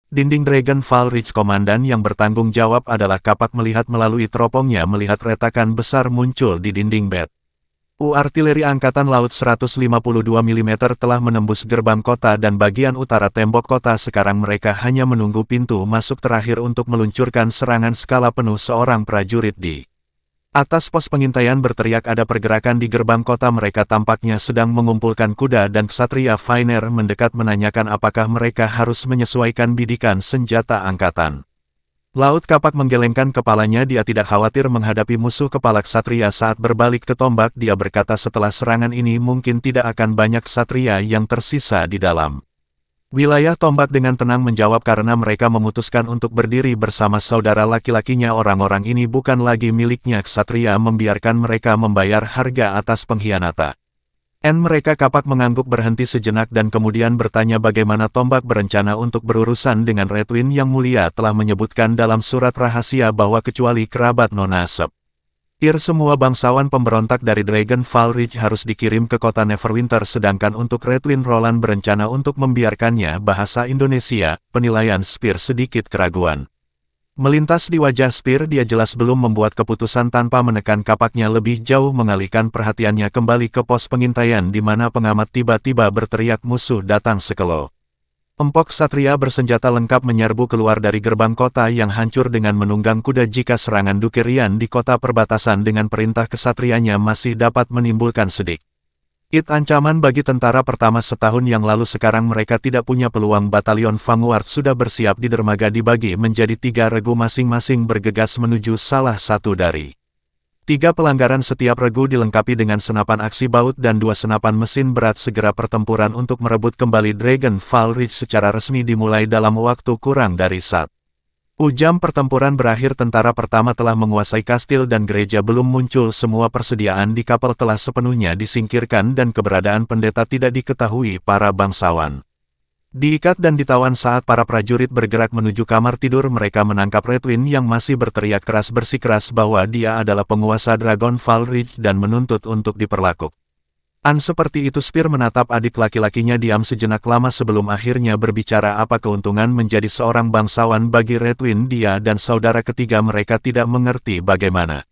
Dinding Dragonfall Ridge komandan yang bertanggung jawab adalah kapak melihat melalui teropongnya melihat retakan besar muncul di dinding bed. Artileri Angkatan Laut 152 mm telah menembus gerbang kota dan bagian utara tembok kota. Sekarang mereka hanya menunggu pintu masuk terakhir untuk meluncurkan serangan skala penuh. Seorang prajurit di atas pos pengintaian berteriak ada pergerakan di gerbang kota. Mereka tampaknya sedang mengumpulkan kuda dan ksatria Finer mendekat menanyakan apakah mereka harus menyesuaikan bidikan senjata angkatan laut. Kapak menggelengkan kepalanya. Dia tidak khawatir menghadapi musuh kepala ksatria saat berbalik ke tombak. Dia berkata setelah serangan ini mungkin tidak akan banyak ksatria yang tersisa di dalam wilayah tombak. Dengan tenang menjawab karena mereka memutuskan untuk berdiri bersama saudara laki-lakinya. Orang-orang ini bukan lagi miliknya ksatria, membiarkan mereka membayar harga atas pengkhianatan. Mereka. Kapak mengangguk berhenti sejenak dan kemudian bertanya bagaimana tombak berencana untuk berurusan dengan Redwin. Yang Mulia telah menyebutkan dalam surat rahasia bahwa kecuali kerabat Nona Sep, semua bangsawan pemberontak dari Dragonfall Ridge harus dikirim ke kota Neverwinter, sedangkan untuk Redwin Roland berencana untuk membiarkannya. Bahasa Indonesia, penilaian Spear sedikit keraguan melintas di wajah Spear. Dia jelas belum membuat keputusan. Tanpa menekan kapaknya lebih jauh mengalihkan perhatiannya kembali ke pos pengintaian di mana pengamat tiba-tiba berteriak musuh datang. Sekelompok ksatria bersenjata lengkap menyerbu keluar dari gerbang kota yang hancur dengan menunggang kuda. Jika serangan Dukerian di kota perbatasan dengan perintah ksatrianya masih dapat menimbulkan sedikit ancaman bagi tentara pertama setahun yang lalu, sekarang mereka tidak punya peluang. Batalion Vanguard sudah bersiap di dermaga dibagi menjadi 3 regu masing-masing bergegas menuju salah satu dari 3 pelanggaran. Setiap regu dilengkapi dengan senapan aksi baut dan 2 senapan mesin berat. Segera pertempuran untuk merebut kembali Dragonfall Ridge secara resmi dimulai dalam waktu kurang dari 1 jam. Pertempuran berakhir. Tentara pertama telah menguasai kastil dan gereja belum muncul. Semua persediaan di kapal telah sepenuhnya disingkirkan dan keberadaan pendeta tidak diketahui. Para bangsawan diikat dan ditawan saat para prajurit bergerak menuju kamar tidur. Mereka menangkap Redwin yang masih berteriak keras bersikeras bahwa dia adalah penguasa Dragonfall Ridge dan menuntut untuk diperlakukan seperti itu. Spear menatap adik laki-lakinya diam sejenak lama sebelum akhirnya berbicara. Apa keuntungan menjadi seorang bangsawan bagi Redwin? Dia dan saudara ketiga mereka tidak mengerti bagaimana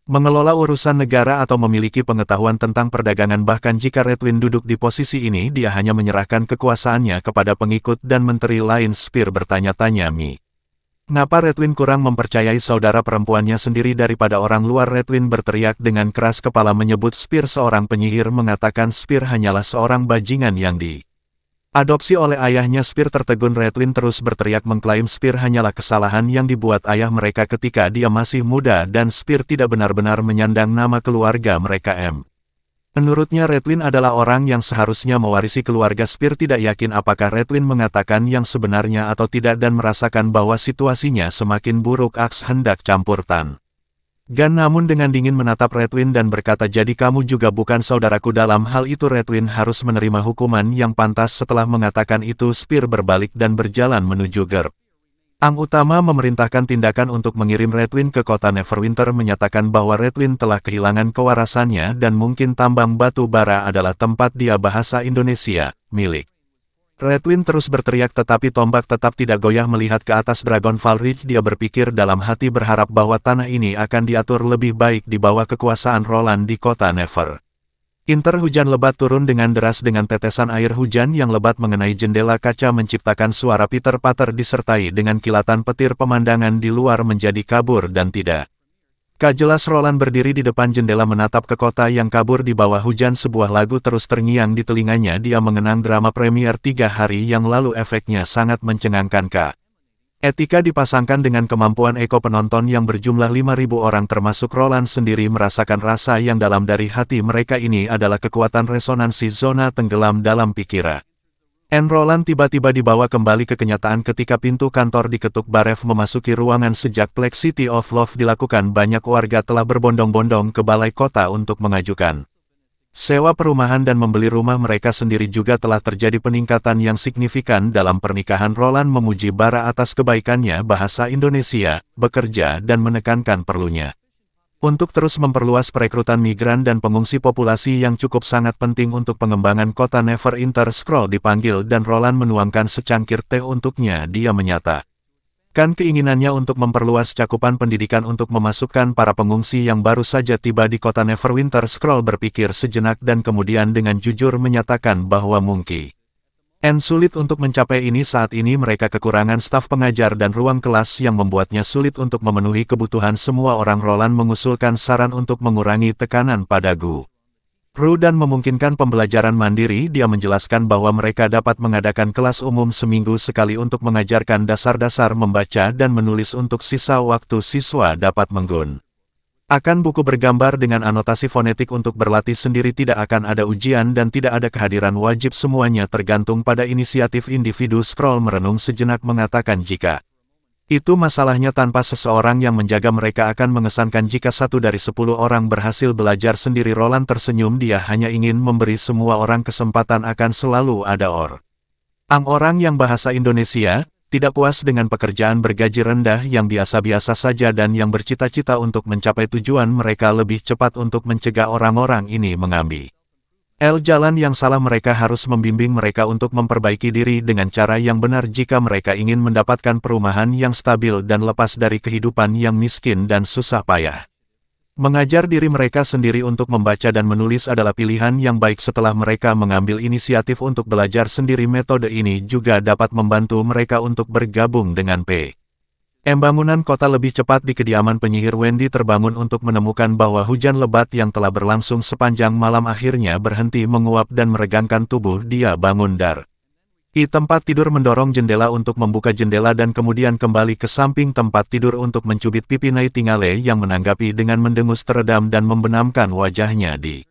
mengelola urusan negara atau memiliki pengetahuan tentang perdagangan. Bahkan jika Redwin duduk di posisi ini, dia hanya menyerahkan kekuasaannya kepada pengikut dan menteri lain. Spear bertanya-tanya, Ngapa Redwin kurang mempercayai saudara perempuannya sendiri daripada orang luar? Redwin berteriak dengan keras. Kepala menyebut Spear seorang penyihir, mengatakan Spear hanyalah seorang bajingan yang diadopsi oleh ayahnya. Spear tertegun. Redwin terus berteriak mengklaim Spear hanyalah kesalahan yang dibuat ayah mereka ketika dia masih muda dan Spear tidak benar-benar menyandang nama keluarga mereka. Menurutnya Redwin adalah orang yang seharusnya mewarisi keluarga. Spear tidak yakin apakah Redwin mengatakan yang sebenarnya atau tidak dan merasakan bahwa situasinya semakin buruk. Aks hendak campur tangan namun dengan dingin menatap Redwin dan berkata, jadi kamu juga bukan saudaraku. Dalam hal itu Redwin harus menerima hukuman yang pantas. Setelah mengatakan itu Spear berbalik dan berjalan menuju gerbang utama memerintahkan tindakan untuk mengirim Redwin ke kota Neverwinter, menyatakan bahwa Redwin telah kehilangan kewarasannya dan mungkin tambang batu bara adalah tempat dia. Bahasa Indonesia, milik Redwin terus berteriak tetapi tombak tetap tidak goyah melihat ke atas Dragonfall Ridge. Dia berpikir dalam hati berharap bahwa tanah ini akan diatur lebih baik di bawah kekuasaan Roland di kota Neverwinter. Hujan lebat turun dengan deras dengan tetesan air hujan yang lebat mengenai jendela kaca menciptakan suara piter-pater disertai dengan kilatan petir. Pemandangan di luar menjadi kabur dan tidak jelas. Roland berdiri di depan jendela menatap ke kota yang kabur di bawah hujan. Sebuah lagu terus terngiang di telinganya. Dia mengenang drama premier 3 hari yang lalu. Efeknya sangat mencengangkan. Etika dipasangkan dengan kemampuan eko penonton yang berjumlah 5.000 orang termasuk Roland sendiri merasakan rasa yang dalam dari hati mereka. Ini adalah kekuatan resonansi zona tenggelam dalam pikiran. Roland tiba-tiba dibawa kembali ke kenyataan ketika pintu kantor diketuk. Barev memasuki ruangan. Sejak Black City of Love dilakukan, banyak warga telah berbondong-bondong ke balai kota untuk mengajukan sewa perumahan dan membeli rumah mereka sendiri. Juga telah terjadi peningkatan yang signifikan dalam pernikahan. Roland memuji Bara atas kebaikannya bahasa Indonesia, bekerja dan menekankan perlunya Untuk terus memperluas perekrutan migran dan pengungsi populasi yang cukup sangat penting untuk pengembangan kota Neverwinter Scroll dipanggil dan Roland menuangkan secangkir teh untuknya. Dia menyatakan keinginannya untuk memperluas cakupan pendidikan untuk memasukkan para pengungsi yang baru saja tiba di kota Neverwinter Scroll berpikir sejenak dan kemudian dengan jujur menyatakan bahwa mungkin sulit untuk mencapai ini saat ini mereka kekurangan staf pengajar dan ruang kelas yang membuatnya sulit untuk memenuhi kebutuhan semua orang. Roland mengusulkan saran untuk mengurangi tekanan pada guru dan memungkinkan pembelajaran mandiri. Dia menjelaskan bahwa mereka dapat mengadakan kelas umum seminggu sekali untuk mengajarkan dasar-dasar membaca dan menulis untuk sisa waktu siswa dapat menggunakan buku bergambar dengan anotasi fonetik untuk berlatih sendiri. Tidak akan ada ujian dan tidak ada kehadiran wajib, semuanya tergantung pada inisiatif individu. Scroll merenung sejenak mengatakan jika itu masalahnya tanpa seseorang yang menjaga mereka akan mengesankan jika 1 dari 10 orang berhasil belajar sendiri. Roland tersenyum, dia hanya ingin memberi semua orang kesempatan, akan selalu ada orang yang bahasa Indonesia tidak puas dengan pekerjaan bergaji rendah yang biasa-biasa saja dan yang bercita-cita untuk mencapai tujuan mereka lebih cepat. Untuk mencegah orang-orang ini mengambil jalan yang salah, mereka harus membimbing mereka untuk memperbaiki diri dengan cara yang benar jika mereka ingin mendapatkan perumahan yang stabil dan lepas dari kehidupan yang miskin dan susah payah. Mengajar diri mereka sendiri untuk membaca dan menulis adalah pilihan yang baik setelah mereka mengambil inisiatif untuk belajar sendiri. Metode ini juga dapat membantu mereka untuk bergabung dengan bangunan kota lebih cepat. Di kediaman penyihir, Wendy terbangun untuk menemukan bahwa hujan lebat yang telah berlangsung sepanjang malam akhirnya berhenti menguap dan meregangkan tubuh. Dia bangun dari tempat tidur, mendorong jendela untuk membuka jendela dan kemudian kembali ke samping tempat tidur untuk mencubit pipi Nightingale yang menanggapi dengan mendengus teredam dan membenamkan wajahnya di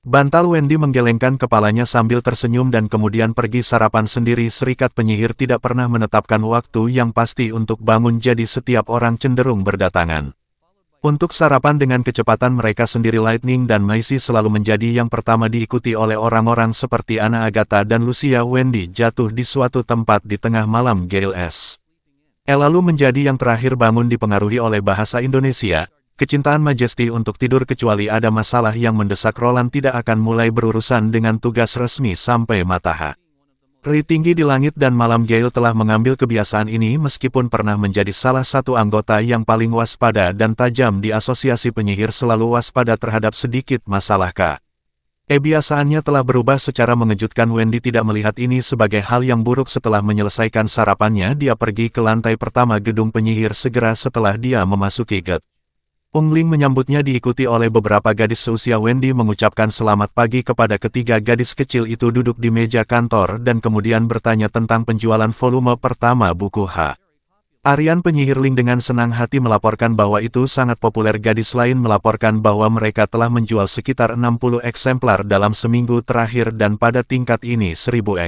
bantal. Wendy menggelengkan kepalanya sambil tersenyum dan kemudian pergi sarapan sendiri. Serikat penyihir tidak pernah menetapkan waktu yang pasti untuk bangun, jadi setiap orang cenderung berdatangan untuk sarapan dengan kecepatan mereka sendiri. Lightning dan Maisie selalu menjadi yang pertama, diikuti oleh orang-orang seperti Anna, Agatha dan Lucia. Wendy jatuh di suatu tempat di tengah malam. Gail lalu menjadi yang terakhir bangun, dipengaruhi oleh bahasa Indonesia, kecintaan Majesty untuk tidur. Kecuali ada masalah yang mendesak, Roland tidak akan mulai berurusan dengan tugas resmi sampai matahari tinggi di langit dan malam. Gail telah mengambil kebiasaan ini meskipun pernah menjadi salah satu anggota yang paling waspada dan tajam di asosiasi penyihir, selalu waspada terhadap sedikit masalah. Kebiasaannya telah berubah secara mengejutkan. Wendy tidak melihat ini sebagai hal yang buruk. Setelah menyelesaikan sarapannya, dia pergi ke lantai pertama gedung penyihir. Segera setelah dia memasuki gate, Ungling menyambutnya diikuti oleh beberapa gadis seusia. Wendy mengucapkan selamat pagi kepada ketiga gadis kecil itu, duduk di meja kantor dan kemudian bertanya tentang penjualan volume pertama buku Harian Penyihirling. Dengan senang hati melaporkan bahwa itu sangat populer. Gadis lain melaporkan bahwa mereka telah menjual sekitar 60 eksemplar dalam seminggu terakhir dan pada tingkat ini 1000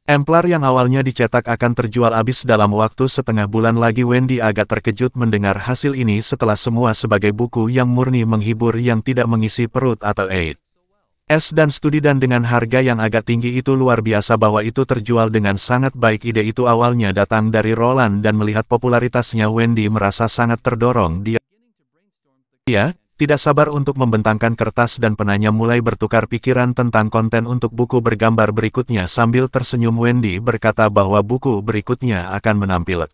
eksemplar yang awalnya dicetak akan terjual habis dalam waktu setengah bulan lagi. Wendy agak terkejut mendengar hasil ini setelah semua sebagai buku yang murni menghibur yang tidak mengisi perut atau dan studi, dan dengan harga yang agak tinggi. Itu luar biasa bahwa itu terjual dengan sangat baik. Ide itu awalnya datang dari Roland dan melihat popularitasnya Wendy merasa sangat terdorong. Dia tidak sabar untuk membentangkan kertas dan penanya mulai bertukar pikiran tentang konten untuk buku bergambar berikutnya. Sambil tersenyum, Wendy berkata bahwa buku berikutnya akan menampilkan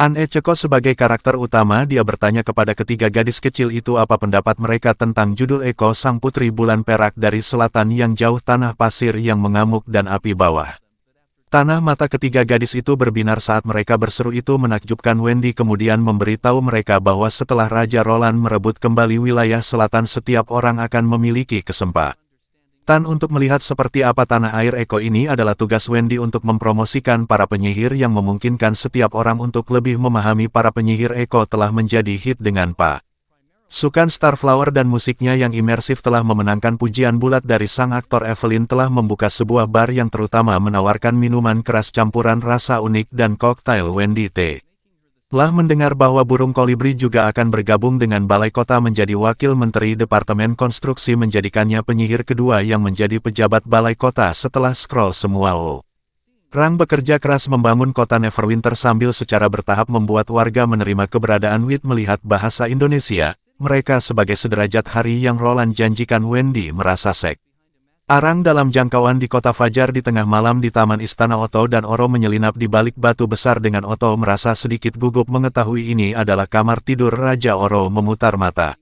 Anne Echeko sebagai karakter utama. Dia bertanya kepada ketiga gadis kecil itu apa pendapat mereka tentang judul Eko, Sang Putri Bulan Perak dari Selatan yang Jauh, Tanah Pasir yang Mengamuk dan Api Bawah Tanah. Mata ketiga gadis itu berbinar saat mereka berseru. Itu menakjubkan Wendy, kemudian memberitahu mereka bahwa setelah Raja Roland merebut kembali wilayah selatan, setiap orang akan memiliki kesempatan untuk melihat seperti apa tanah air Eko ini. Adalah tugas Wendy untuk mempromosikan para penyihir yang memungkinkan setiap orang untuk lebih memahami para penyihir. Eko telah menjadi hit dengan Sukan Starflower dan musiknya yang imersif telah memenangkan pujian bulat dari sang aktor. Evelyn telah membuka sebuah bar yang terutama menawarkan minuman keras campuran rasa unik dan koktail. Wendy telah mendengar bahwa burung kolibri juga akan bergabung dengan Balai Kota menjadi wakil menteri Departemen Konstruksi, menjadikannya penyihir kedua yang menjadi pejabat Balai Kota setelah Scroll semua orang bekerja keras membangun kota Neverwinter sambil secara bertahap membuat warga menerima keberadaan Wit. Melihat bahasa Indonesia, mereka sebagai sederajat hari yang Roland janjikan. Wendy merasa sek. Arang dalam jangkauan di kota fajar di tengah malam di taman istana. Otto dan Oro menyelinap di balik batu besar dengan Otto merasa sedikit gugup mengetahui ini adalah kamar tidur Raja. Oro memutar mata.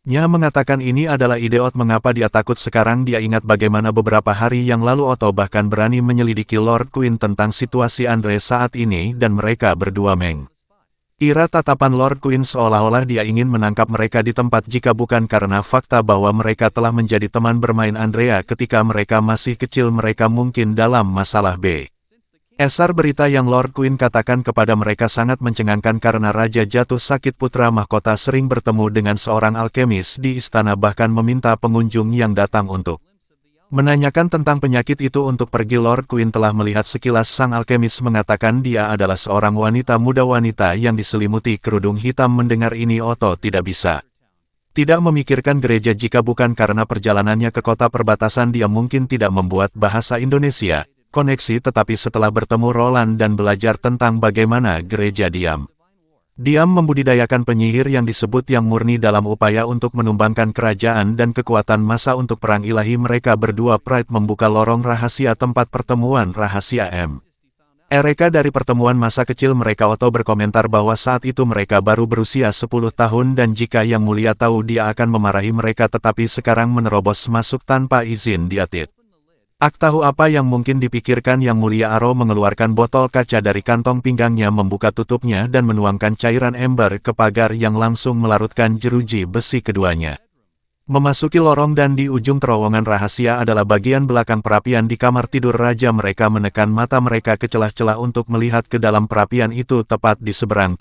Nya mengatakan ini adalah ide Ot. Mengapa dia takut sekarang? Dia ingat bagaimana beberapa hari yang lalu Otto bahkan berani menyelidiki Lord Quinn tentang situasi Andre saat ini dan mereka berdua ira tatapan Lord Quinn seolah-olah dia ingin menangkap mereka di tempat jika bukan karena fakta bahwa mereka telah menjadi teman bermain Andrea ketika mereka masih kecil. Mereka mungkin dalam masalah besar. Berita yang Lord Quinn katakan kepada mereka sangat mencengangkan karena Raja jatuh sakit. Putra mahkota sering bertemu dengan seorang alkemis di istana bahkan meminta pengunjung yang datang untuk menanyakan tentang penyakit itu untuk pergi. Lord Quinn telah melihat sekilas sang alkemis mengatakan dia adalah seorang wanita muda, wanita yang diselimuti kerudung hitam. Mendengar ini Otto tidak bisa tidak memikirkan gereja jika bukan karena perjalanannya ke kota perbatasan dia mungkin tidak membuat bahasa Indonesia koneksi, tetapi setelah bertemu Roland dan belajar tentang bagaimana gereja diam membudidayakan penyihir yang disebut yang murni dalam upaya untuk menumbangkan kerajaan dan kekuatan massa untuk perang ilahi, mereka berdua Pride membuka lorong rahasia tempat pertemuan rahasia Ereka dari pertemuan masa kecil mereka. Otto berkomentar bahwa saat itu mereka baru berusia 10 tahun dan jika Yang Mulia tahu dia akan memarahi mereka, tetapi sekarang menerobos masuk tanpa izin dia tahu apa yang mungkin dipikirkan Yang Mulia. Aro mengeluarkan botol kaca dari kantong pinggangnya, membuka tutupnya dan menuangkan cairan ember ke pagar yang langsung melarutkan jeruji besi keduanya. Memasuki lorong dan di ujung terowongan rahasia adalah bagian belakang perapian di kamar tidur Raja. Mereka menekan mata mereka ke celah-celah untuk melihat ke dalam perapian itu tepat di seberang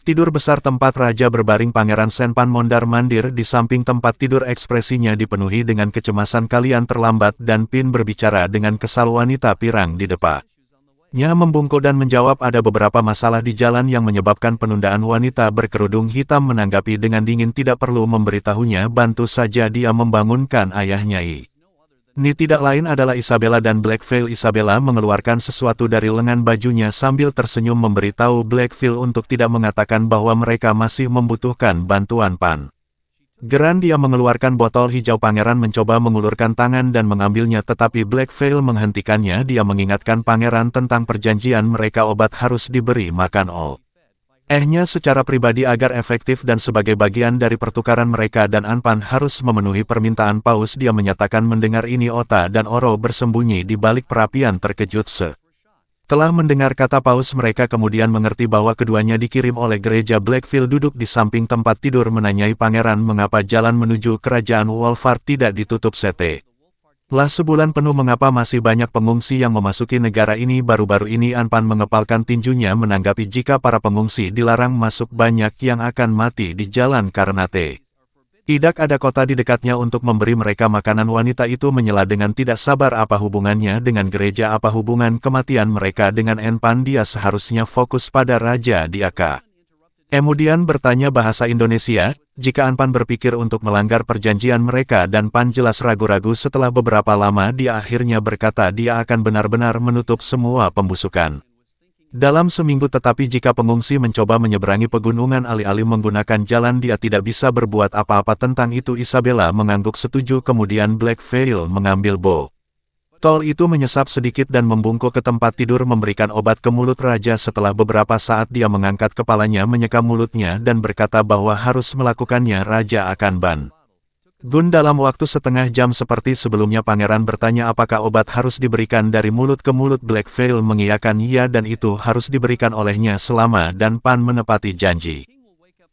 tidur besar tempat Raja berbaring. Pangeran Senpan mondar-mandir di samping tempat tidur, ekspresinya dipenuhi dengan kecemasan. Kalian terlambat, dan Pin berbicara dengan kesal. Wanita pirang di depannya membungkuk dan menjawab ada beberapa masalah di jalan yang menyebabkan penundaan. Wanita berkerudung hitam menanggapi dengan dingin tidak perlu memberitahunya, bantu saja dia membangunkan ayahnya. Ini tidak lain adalah Isabella dan Blackveil. Isabella mengeluarkan sesuatu dari lengan bajunya sambil tersenyum memberitahu Blackveil untuk tidak mengatakan bahwa mereka masih membutuhkan bantuan Pan. Geran dia mengeluarkan botol hijau. Pangeran mencoba mengulurkan tangan dan mengambilnya, tetapi Blackveil menghentikannya. Dia mengingatkan pangeran tentang perjanjian mereka, obat harus diberi makan nya secara pribadi agar efektif dan sebagai bagian dari pertukaran mereka, dan Anpan harus memenuhi permintaan Paus. Dia menyatakan mendengar ini Ota dan Oro bersembunyi di balik perapian terkejut. Setelah mendengar kata Paus, mereka kemudian mengerti bahwa keduanya dikirim oleh gereja. Blackveil duduk di samping tempat tidur menanyai pangeran mengapa jalan menuju kerajaan Wolfart tidak ditutup setelah sebulan penuh. Mengapa masih banyak pengungsi yang memasuki negara ini baru-baru ini? Anpan mengepalkan tinjunya menanggapi jika para pengungsi dilarang masuk, banyak yang akan mati di jalan karena tidak ada kota di dekatnya untuk memberi mereka makanan. Wanita itu menyela dengan tidak sabar. Apa hubungannya dengan gereja? Apa hubungan kematian mereka dengan Anpan? Dia seharusnya fokus pada Raja Diaka. Kemudian bertanya bahasa Indonesia, jika Anpan berpikir untuk melanggar perjanjian mereka, dan Pan jelas ragu-ragu. Setelah beberapa lama dia akhirnya berkata dia akan benar-benar menutup semua pembusukan dalam seminggu. Tetapi jika pengungsi mencoba menyeberangi pegunungan alih-alih menggunakan jalan, dia tidak bisa berbuat apa-apa tentang itu. Isabella mengangguk setuju. Kemudian Blackveil mengambil botol itu, menyesap sedikit dan membungkuk ke tempat tidur, memberikan obat ke mulut Raja. Setelah beberapa saat dia mengangkat kepalanya, menyeka mulutnya dan berkata bahwa harus melakukannya. Raja akan bangun dalam waktu setengah jam seperti sebelumnya. Pangeran bertanya apakah obat harus diberikan dari mulut ke mulut. Blackveil mengiyakan iya, dan itu harus diberikan olehnya selama dan Pan menepati janji.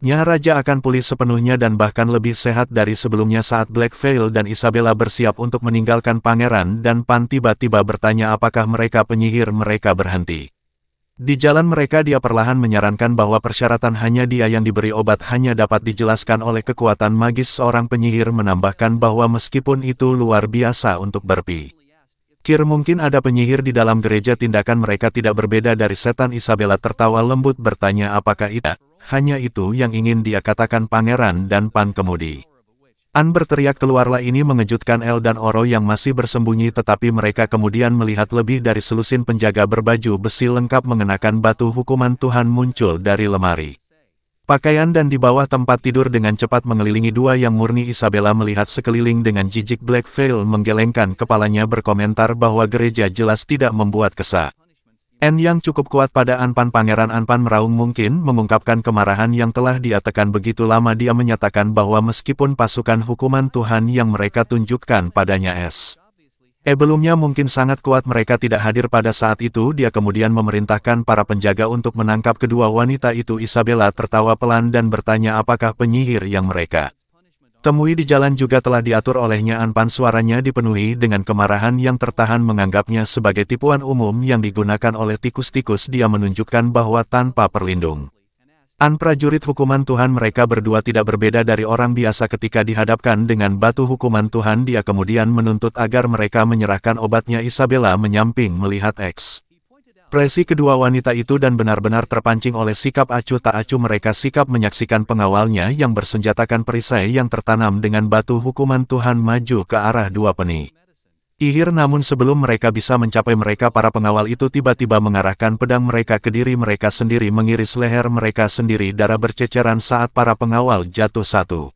Raja akan pulih sepenuhnya dan bahkan lebih sehat dari sebelumnya. Saat Blackveil dan Isabella bersiap untuk meninggalkan pangeran dan Pan tiba-tiba bertanya apakah mereka penyihir. Mereka berhenti di jalan mereka. Dia perlahan menyarankan bahwa persyaratan hanya dia yang diberi obat hanya dapat dijelaskan oleh kekuatan magis seorang penyihir. Menambahkan bahwa meskipun itu luar biasa untuk berpikir mungkin ada penyihir di dalam gereja, tindakan mereka tidak berbeda dari setan. Isabella tertawa lembut bertanya apakah itu hanya itu yang ingin dia katakan. Pangeran dan Pan kemudian berteriak keluarlah. Ini mengejutkan El dan Oro yang masih bersembunyi, tetapi mereka kemudian melihat lebih dari selusin penjaga berbaju besi lengkap mengenakan batu hukuman Tuhan muncul dari lemari. Pakaian dan di bawah tempat tidur dengan cepat mengelilingi dua yang murni. Isabella melihat sekeliling dengan jijik. Black Veil menggelengkan kepalanya berkomentar bahwa gereja jelas tidak membuat kesah. Yang cukup kuat pada Anpan. Pangeran Anpan meraung mungkin mengungkapkan kemarahan yang telah dia tekan begitu lama. Dia menyatakan bahwa meskipun pasukan hukuman Tuhan yang mereka tunjukkan padanya belumnya mungkin sangat kuat, mereka tidak hadir pada saat itu. Dia kemudian memerintahkan para penjaga untuk menangkap kedua wanita itu. Isabella tertawa pelan dan bertanya apakah penyihir yang mereka temui di jalan juga telah diatur olehnya. Anpan suaranya dipenuhi dengan kemarahan yang tertahan, menganggapnya sebagai tipuan umum yang digunakan oleh tikus-tikus. Dia menunjukkan bahwa tanpa perlindung prajurit hukuman Tuhan, mereka berdua tidak berbeda dari orang biasa. Ketika dihadapkan dengan batu hukuman Tuhan, dia kemudian menuntut agar mereka menyerahkan obatnya. Isabella menyamping melihat ekspresi kedua wanita itu dan benar-benar terpancing oleh sikap acuh tak acuh mereka. Sikap menyaksikan pengawalnya yang bersenjatakan perisai yang tertanam dengan batu hukuman Tuhan maju ke arah dua penyihir. Namun sebelum mereka bisa mencapai mereka, para pengawal itu tiba-tiba mengarahkan pedang mereka ke diri mereka sendiri, mengiris leher mereka sendiri. Darah berceceran saat para pengawal jatuh satu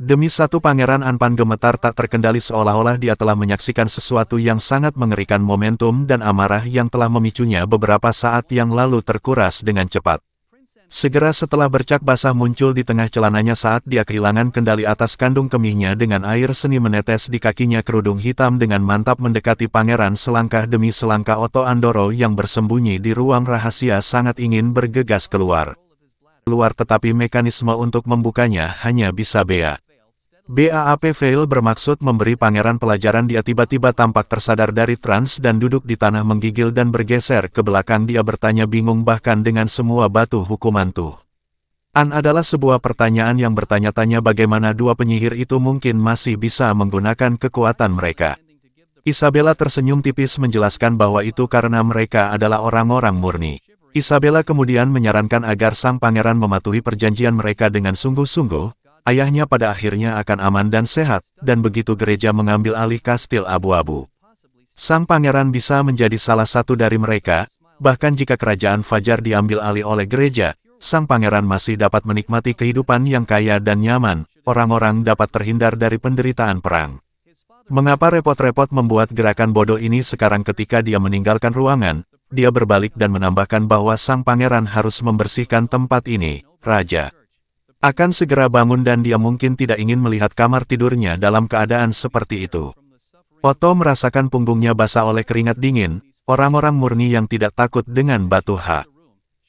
demi satu. Pangeran Anpan gemetar tak terkendali seolah-olah dia telah menyaksikan sesuatu yang sangat mengerikan. Momentum dan amarah yang telah memicunya beberapa saat yang lalu terkuras dengan cepat. Segera setelah bercak basah muncul di tengah celananya saat dia kehilangan kendali atas kandung kemihnya. Dengan air seni menetes di kakinya, kerudung hitam dengan mantap mendekati pangeran selangkah demi selangkah. Otto Andoro yang bersembunyi di ruang rahasia sangat ingin bergegas keluar, tetapi mekanisme untuk membukanya hanya bisa BAAP Veil bermaksud memberi pangeran pelajaran. Dia tiba-tiba tampak tersadar dari trans dan duduk di tanah menggigil dan bergeser ke belakang. Dia bertanya bingung bahkan dengan semua batu hukuman Tuhan adalah sebuah pertanyaan yang bertanya-tanya bagaimana dua penyihir itu mungkin masih bisa menggunakan kekuatan mereka. Isabella tersenyum tipis menjelaskan bahwa itu karena mereka adalah orang-orang murni. Isabella kemudian menyarankan agar sang pangeran mematuhi perjanjian mereka dengan sungguh-sungguh. Ayahnya pada akhirnya akan aman dan sehat, dan begitu gereja mengambil alih kastil abu-abu, sang pangeran bisa menjadi salah satu dari mereka. Bahkan jika kerajaan Fajar diambil alih oleh gereja, sang pangeran masih dapat menikmati kehidupan yang kaya dan nyaman. Orang-orang dapat terhindar dari penderitaan perang. Mengapa repot-repot membuat gerakan bodoh ini sekarang? Ketika dia meninggalkan ruangan, dia berbalik dan menambahkan bahwa sang pangeran harus membersihkan tempat ini. Raja akan segera bangun dan dia mungkin tidak ingin melihat kamar tidurnya dalam keadaan seperti itu. Otto merasakan punggungnya basah oleh keringat dingin. Orang-orang murni yang tidak takut dengan batu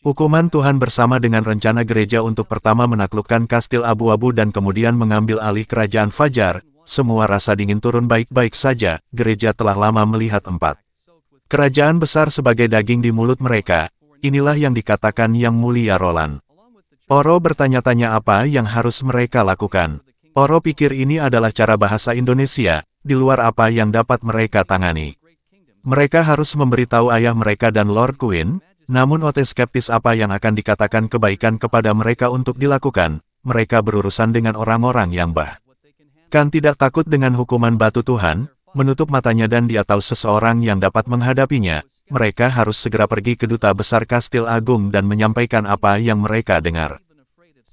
hukuman Tuhan bersama dengan rencana gereja untuk pertama menaklukkan kastil abu-abu dan kemudian mengambil alih kerajaan Fajar. Semua rasa dingin turun. Baik-baik saja, gereja telah lama melihat kerajaan besar sebagai daging di mulut mereka. Inilah yang dikatakan Yang Mulia Roland. Oro bertanya-tanya apa yang harus mereka lakukan. Oro pikir ini adalah cara bahasa Indonesia, di luar apa yang dapat mereka tangani. Mereka harus memberitahu ayah mereka dan Lord Queen, namun Ote skeptis apa yang akan dikatakan kebaikan kepada mereka untuk dilakukan. Mereka berurusan dengan orang-orang yang bahkan tidak takut dengan hukuman batu Tuhan. Menutup matanya dan dia tahu seseorang yang dapat menghadapinya. Mereka harus segera pergi ke duta besar Kastil Agung dan menyampaikan apa yang mereka dengar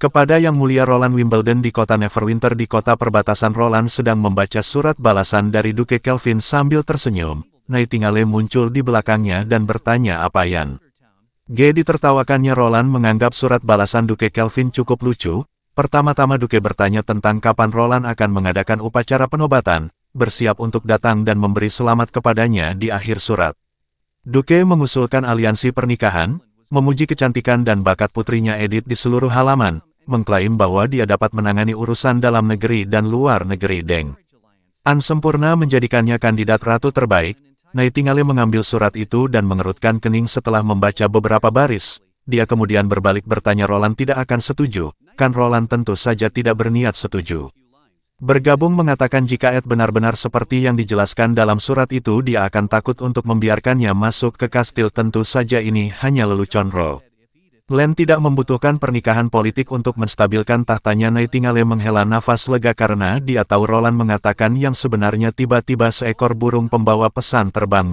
kepada Yang Mulia Roland. Wimbledon di kota Neverwinter. Di kota perbatasan, Roland sedang membaca surat balasan dari Duke Kelvin sambil tersenyum. Nightingale muncul di belakangnya dan bertanya apa yang ditertawakannya. Roland menganggap surat balasan Duke Kelvin cukup lucu. Pertama-tama Duke bertanya tentang kapan Roland akan mengadakan upacara penobatan, bersiap untuk datang dan memberi selamat kepadanya. Di akhir surat, Duke mengusulkan aliansi pernikahan, memuji kecantikan dan bakat putrinya Edith di seluruh halaman, mengklaim bahwa dia dapat menangani urusan dalam negeri dan luar negeri. Sempurna menjadikannya kandidat ratu terbaik. Nightingale mengambil surat itu dan mengerutkan kening setelah membaca beberapa baris. Dia kemudian berbalik bertanya, Roland tidak akan setuju, kan? Roland tentu saja tidak berniat setuju bergabung, mengatakan jika Ed benar-benar seperti yang dijelaskan dalam surat itu, dia akan takut untuk membiarkannya masuk ke kastil. Tentu saja ini hanya lelucon Roland tidak membutuhkan pernikahan politik untuk menstabilkan tahtanya. Nightingale menghela nafas lega karena dia tahu Roland mengatakan yang sebenarnya. Tiba-tiba seekor burung pembawa pesan terbang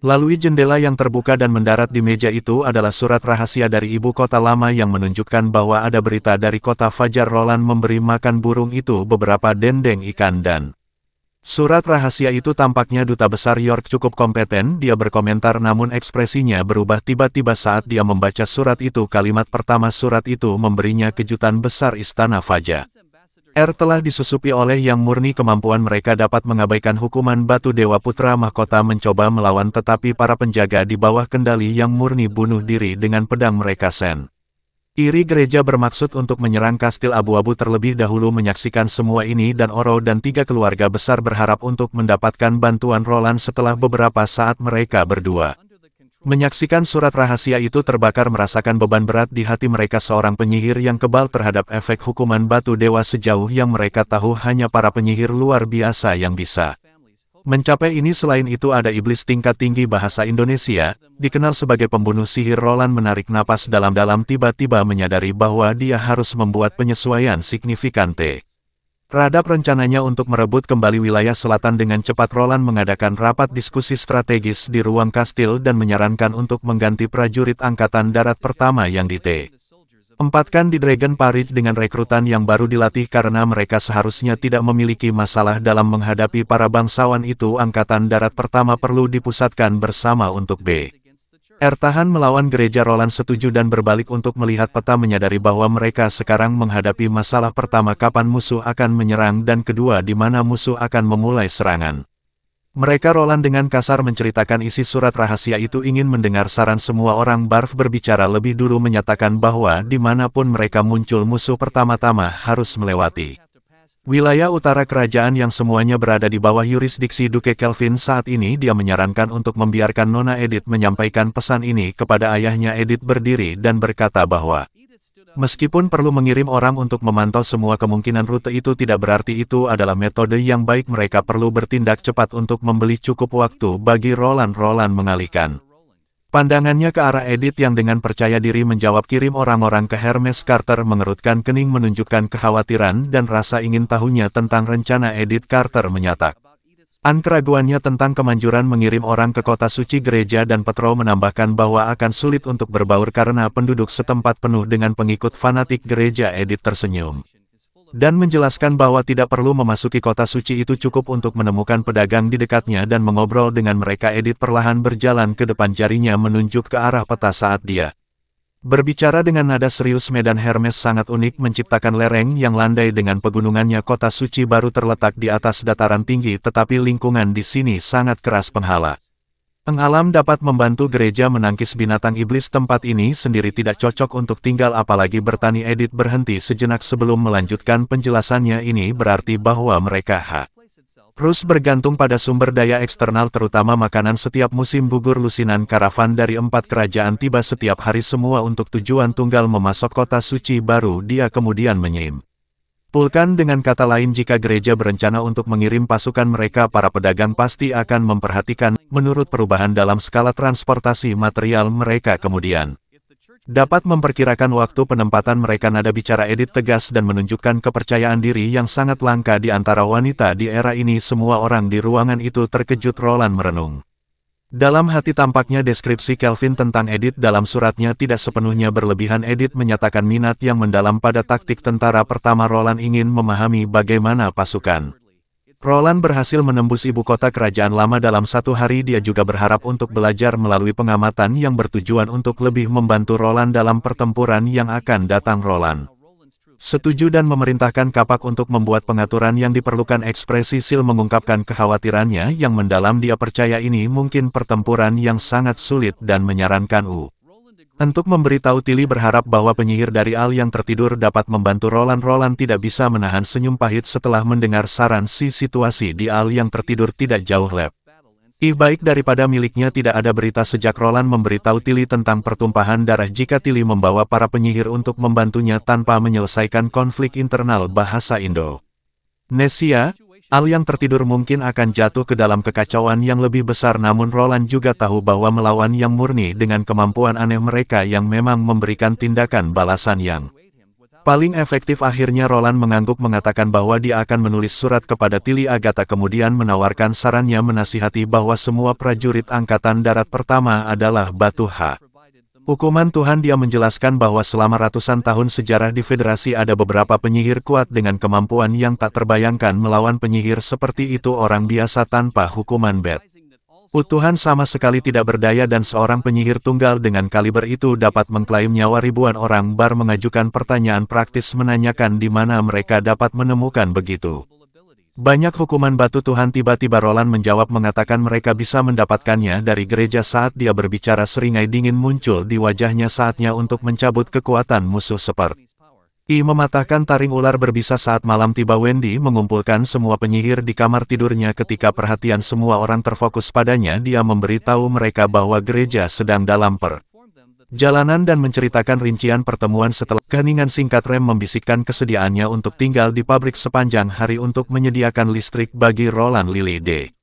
Lalui jendela yang terbuka dan mendarat di meja itu adalah surat rahasia dari ibu kota lama yang menunjukkan bahwa ada berita dari kota Fajar. Roland memberi makan burung itu beberapa dendeng ikan dan surat rahasia itu tampaknya Duta Besar York cukup kompeten, dia berkomentar, namun ekspresinya berubah tiba-tiba saat dia membaca surat itu. Kalimat pertama surat itu memberinya kejutan besar. Istana Fajar telah disusupi oleh yang murni. Kemampuan mereka dapat mengabaikan hukuman batu. Dewa Putra Mahkota mencoba melawan, tetapi para penjaga di bawah kendali yang murni bunuh diri dengan pedang mereka. Iri gereja bermaksud untuk menyerang kastil abu-abu terlebih dahulu. Menyaksikan semua ini dan Oro dan 3 keluarga besar berharap untuk mendapatkan bantuan Roland. Setelah beberapa saat mereka berdua menyaksikan surat rahasia itu terbakar, merasakan beban berat di hati mereka. Seorang penyihir yang kebal terhadap efek hukuman batu dewa. Sejauh yang mereka tahu hanya para penyihir luar biasa yang bisa mencapai ini. Selain itu ada iblis tingkat tinggi. Bahasa Indonesia dikenal sebagai pembunuh sihir. Roland menarik napas dalam-dalam, tiba-tiba menyadari bahwa dia harus membuat penyesuaian signifikan. Terhadap rencananya untuk merebut kembali wilayah selatan. Dengan cepat Roland mengadakan rapat diskusi strategis di ruang kastil dan menyarankan untuk mengganti prajurit angkatan darat pertama yang ditempatkan di Dragon Parade dengan rekrutan yang baru dilatih, karena mereka seharusnya tidak memiliki masalah dalam menghadapi para bangsawan itu. Angkatan darat pertama perlu dipusatkan bersama untuk tahan melawan gereja. Roland setuju dan berbalik untuk melihat peta, menyadari bahwa mereka sekarang menghadapi masalah pertama, kapan musuh akan menyerang, dan kedua, di mana musuh akan memulai serangan mereka. Roland dengan kasar menceritakan isi surat rahasia itu, ingin mendengar saran semua orang. Barf berbicara lebih dulu, menyatakan bahwa dimanapun mereka muncul, musuh pertama-tama harus melewati wilayah utara kerajaan yang semuanya berada di bawah yurisdiksi Duke Kelvin. Saat ini dia menyarankan untuk membiarkan Nona Edith menyampaikan pesan ini kepada ayahnya. Edith berdiri dan berkata bahwa meskipun perlu mengirim orang untuk memantau semua kemungkinan rute, itu tidak berarti itu adalah metode yang baik. Mereka perlu bertindak cepat untuk membeli cukup waktu bagi Roland. Roland mengalihkan pandangannya ke arah Edith yang dengan percaya diri menjawab, kirim orang-orang ke Hermes. Carter mengerutkan kening menunjukkan kekhawatiran dan rasa ingin tahunya tentang rencana Edith. Carter menyatakan keraguannya tentang kemanjuran mengirim orang ke kota suci gereja, dan Petro menambahkan bahwa akan sulit untuk berbaur karena penduduk setempat penuh dengan pengikut fanatik gereja. Edith tersenyum dan menjelaskan bahwa tidak perlu memasuki kota suci itu, cukup untuk menemukan pedagang di dekatnya dan mengobrol dengan mereka. Edith perlahan berjalan ke depan, jarinya menunjuk ke arah peta saat dia berbicara dengan nada serius. Medan Hermes sangat unik, menciptakan lereng yang landai dengan pegunungannya. Kota suci baru terletak di atas dataran tinggi, tetapi lingkungan di sini sangat keras penghala. Alam dapat membantu gereja menangkis binatang iblis. Tempat ini sendiri tidak cocok untuk tinggal, apalagi bertani. Edith berhenti sejenak sebelum melanjutkan penjelasannya. Ini berarti bahwa mereka harus bergantung pada sumber daya eksternal, terutama makanan. Setiap musim gugur, lusinan karavan dari 4 kerajaan tiba setiap hari, semua untuk tujuan tunggal, memasok kota suci baru. Dia kemudian menyimpulkan dengan kata lain, jika gereja berencana untuk mengirim pasukan mereka, para pedagang pasti akan memperhatikan. Menurut perubahan dalam skala transportasi material, mereka kemudian dapat memperkirakan waktu penempatan mereka. Nada bicara Edith tegas dan menunjukkan kepercayaan diri yang sangat langka di antara wanita di era ini. Semua orang di ruangan itu terkejut. Roland merenung dalam hati, tampaknya deskripsi Kelvin tentang Edith dalam suratnya tidak sepenuhnya berlebihan. Edith menyatakan minat yang mendalam pada taktik tentara pertama. Roland ingin memahami bagaimana pasukan Roland berhasil menembus ibu kota kerajaan lama dalam 1 hari. Dia juga berharap untuk belajar melalui pengamatan yang bertujuan untuk lebih membantu Roland dalam pertempuran yang akan datang. Roland setuju dan memerintahkan kapak untuk membuat pengaturan yang diperlukan. Ekspresi Sil mengungkapkan kekhawatirannya yang mendalam. Dia percaya ini mungkin pertempuran yang sangat sulit dan menyarankan untuk memberitahu Tilly, berharap bahwa penyihir dari Al yang tertidur dapat membantu Roland. Roland tidak bisa menahan senyum pahit setelah mendengar saran si. Situasi di Al yang tertidur tidak jauh lebih baik daripada miliknya. Tidak ada berita sejak Roland memberitahu Tilly tentang pertumpahan darah. Jika Tilly membawa para penyihir untuk membantunya tanpa menyelesaikan konflik internal. Bahasa Indonesia, Al yang tertidur mungkin akan jatuh ke dalam kekacauan yang lebih besar. Namun Roland juga tahu bahwa melawan yang murni dengan kemampuan aneh mereka yang memang memberikan tindakan balasan yang Paling efektif akhirnya Roland mengangguk mengatakan bahwa dia akan menulis surat kepada Tilly Agatha kemudian menawarkan sarannya menasihati bahwa semua prajurit Angkatan Darat Pertama adalah batu H. Hukuman Tuhan. Dia menjelaskan bahwa selama ratusan tahun sejarah di Federasi ada beberapa penyihir kuat dengan kemampuan yang tak terbayangkan melawan penyihir seperti itu orang biasa tanpa hukuman bed. Tuhan sama sekali tidak berdaya dan seorang penyihir tunggal dengan kaliber itu dapat mengklaim nyawa ribuan orang. Bar mengajukan pertanyaan praktis menanyakan di mana mereka dapat menemukan begitu banyak hukuman batu Tuhan. Tiba-tiba Roland menjawab mengatakan mereka bisa mendapatkannya dari gereja. Saat dia berbicara seringai dingin muncul di wajahnya. Saatnya untuk mencabut kekuatan musuh seperti mematahkan taring ular berbisa. Saat malam tiba Wendy mengumpulkan semua penyihir di kamar tidurnya. Ketika perhatian semua orang terfokus padanya, dia memberitahu mereka bahwa gereja sedang dalam perjalanan dan menceritakan rincian pertemuan. Setelah keheningan singkat, Rem membisikkan kesediaannya untuk tinggal di pabrik sepanjang hari untuk menyediakan listrik bagi Roland. Lily D.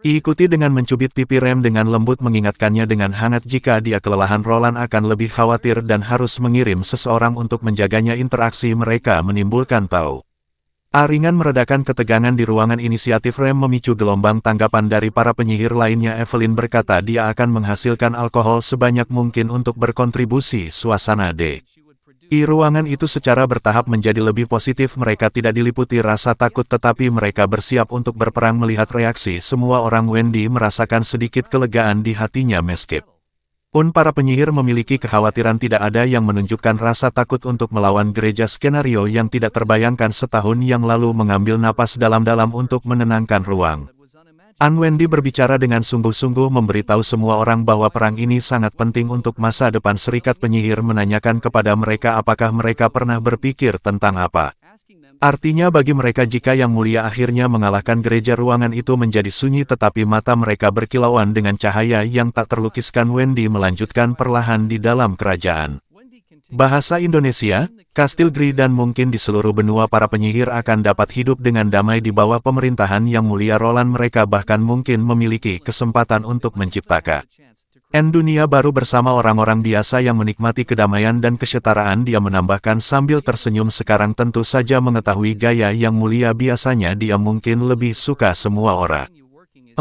Ikuti dengan mencubit pipi Rem dengan lembut mengingatkannya dengan hangat jika dia kelelahan. Roland akan lebih khawatir dan harus mengirim seseorang untuk menjaganya. Interaksi mereka menimbulkan tahu ringan meredakan ketegangan di ruangan. Inisiatif Rem memicu gelombang tanggapan dari para penyihir lainnya. Evelyn berkata dia akan menghasilkan alkohol sebanyak mungkin untuk berkontribusi suasana ruangan itu secara bertahap menjadi lebih positif. Mereka tidak diliputi rasa takut tetapi mereka bersiap untuk berperang. Melihat reaksi semua orang, Wendy merasakan sedikit kelegaan di hatinya. Meskipun para penyihir memiliki kekhawatiran, tidak ada yang menunjukkan rasa takut untuk melawan gereja. Skenario yang tidak terbayangkan setahun yang lalu. Mengambil napas dalam-dalam untuk menenangkan ruang. Wendy berbicara dengan sungguh-sungguh memberitahu semua orang bahwa perang ini sangat penting untuk masa depan Serikat Penyihir. Menanyakan kepada mereka apakah mereka pernah berpikir tentang apa artinya bagi mereka jika Yang Mulia akhirnya mengalahkan gereja. Ruangan itu menjadi sunyi tetapi mata mereka berkilauan dengan cahaya yang tak terlukiskan. Wendy melanjutkan perlahan di dalam kerajaan. Bahasa Indonesia, Kastil Gri dan mungkin di seluruh benua para penyihir akan dapat hidup dengan damai di bawah pemerintahan Yang Mulia Roland. Mereka bahkan mungkin memiliki kesempatan untuk menciptakan dunia baru bersama orang-orang biasa yang menikmati kedamaian dan kesetaraan. Dia menambahkan sambil tersenyum, sekarang tentu saja mengetahui gaya Yang Mulia biasanya dia mungkin lebih suka semua orang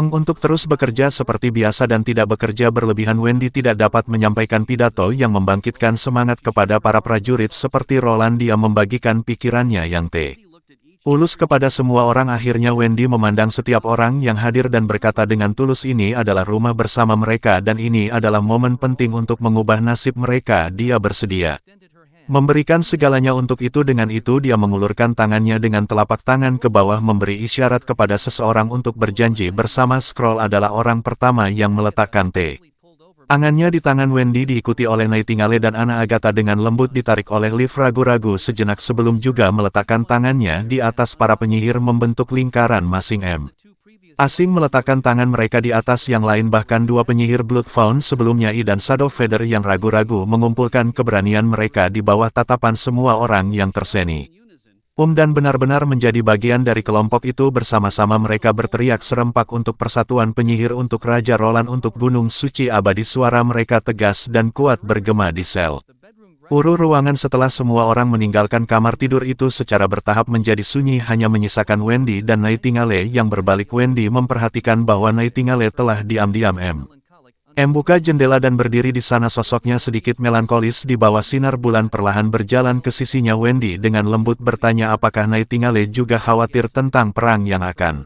untuk terus bekerja seperti biasa dan tidak bekerja berlebihan. Wendy tidak dapat menyampaikan pidato yang membangkitkan semangat kepada para prajurit seperti Roland. Dia membagikan pikirannya yang tulus kepada semua orang. Akhirnya Wendy memandang setiap orang yang hadir dan berkata dengan tulus, ini adalah rumah bersama mereka dan ini adalah momen penting untuk mengubah nasib mereka. Dia bersedia memberikan segalanya untuk itu. Dengan itu dia mengulurkan tangannya dengan telapak tangan ke bawah memberi isyarat kepada seseorang untuk berjanji bersama. Scroll adalah orang pertama yang meletakkan tangannya di tangan Wendy, diikuti oleh Nightingale dan Ana Agatha. Dengan lembut ditarik oleh Liv, ragu-ragu sejenak sebelum juga meletakkan tangannya di atas para penyihir membentuk lingkaran masing asing meletakkan tangan mereka di atas yang lain. Bahkan dua penyihir Bloodfound sebelumnya, dan Shadow Feather yang ragu-ragu mengumpulkan keberanian mereka di bawah tatapan semua orang yang terseni dan benar-benar menjadi bagian dari kelompok itu. Bersama-sama mereka berteriak serempak untuk persatuan penyihir, untuk Raja Roland, untuk Gunung Suci Abadi. Suara mereka tegas dan kuat bergema di sel ruangan. Setelah semua orang meninggalkan kamar tidur itu secara bertahap menjadi sunyi, hanya menyisakan Wendy dan Nightingale yang berbalik. Wendy memperhatikan bahwa Nightingale telah diam-diam buka jendela dan berdiri di sana. Sosoknya sedikit melankolis di bawah sinar bulan. Perlahan berjalan ke sisinya. Wendy dengan lembut bertanya apakah Nightingale juga khawatir tentang perang yang akan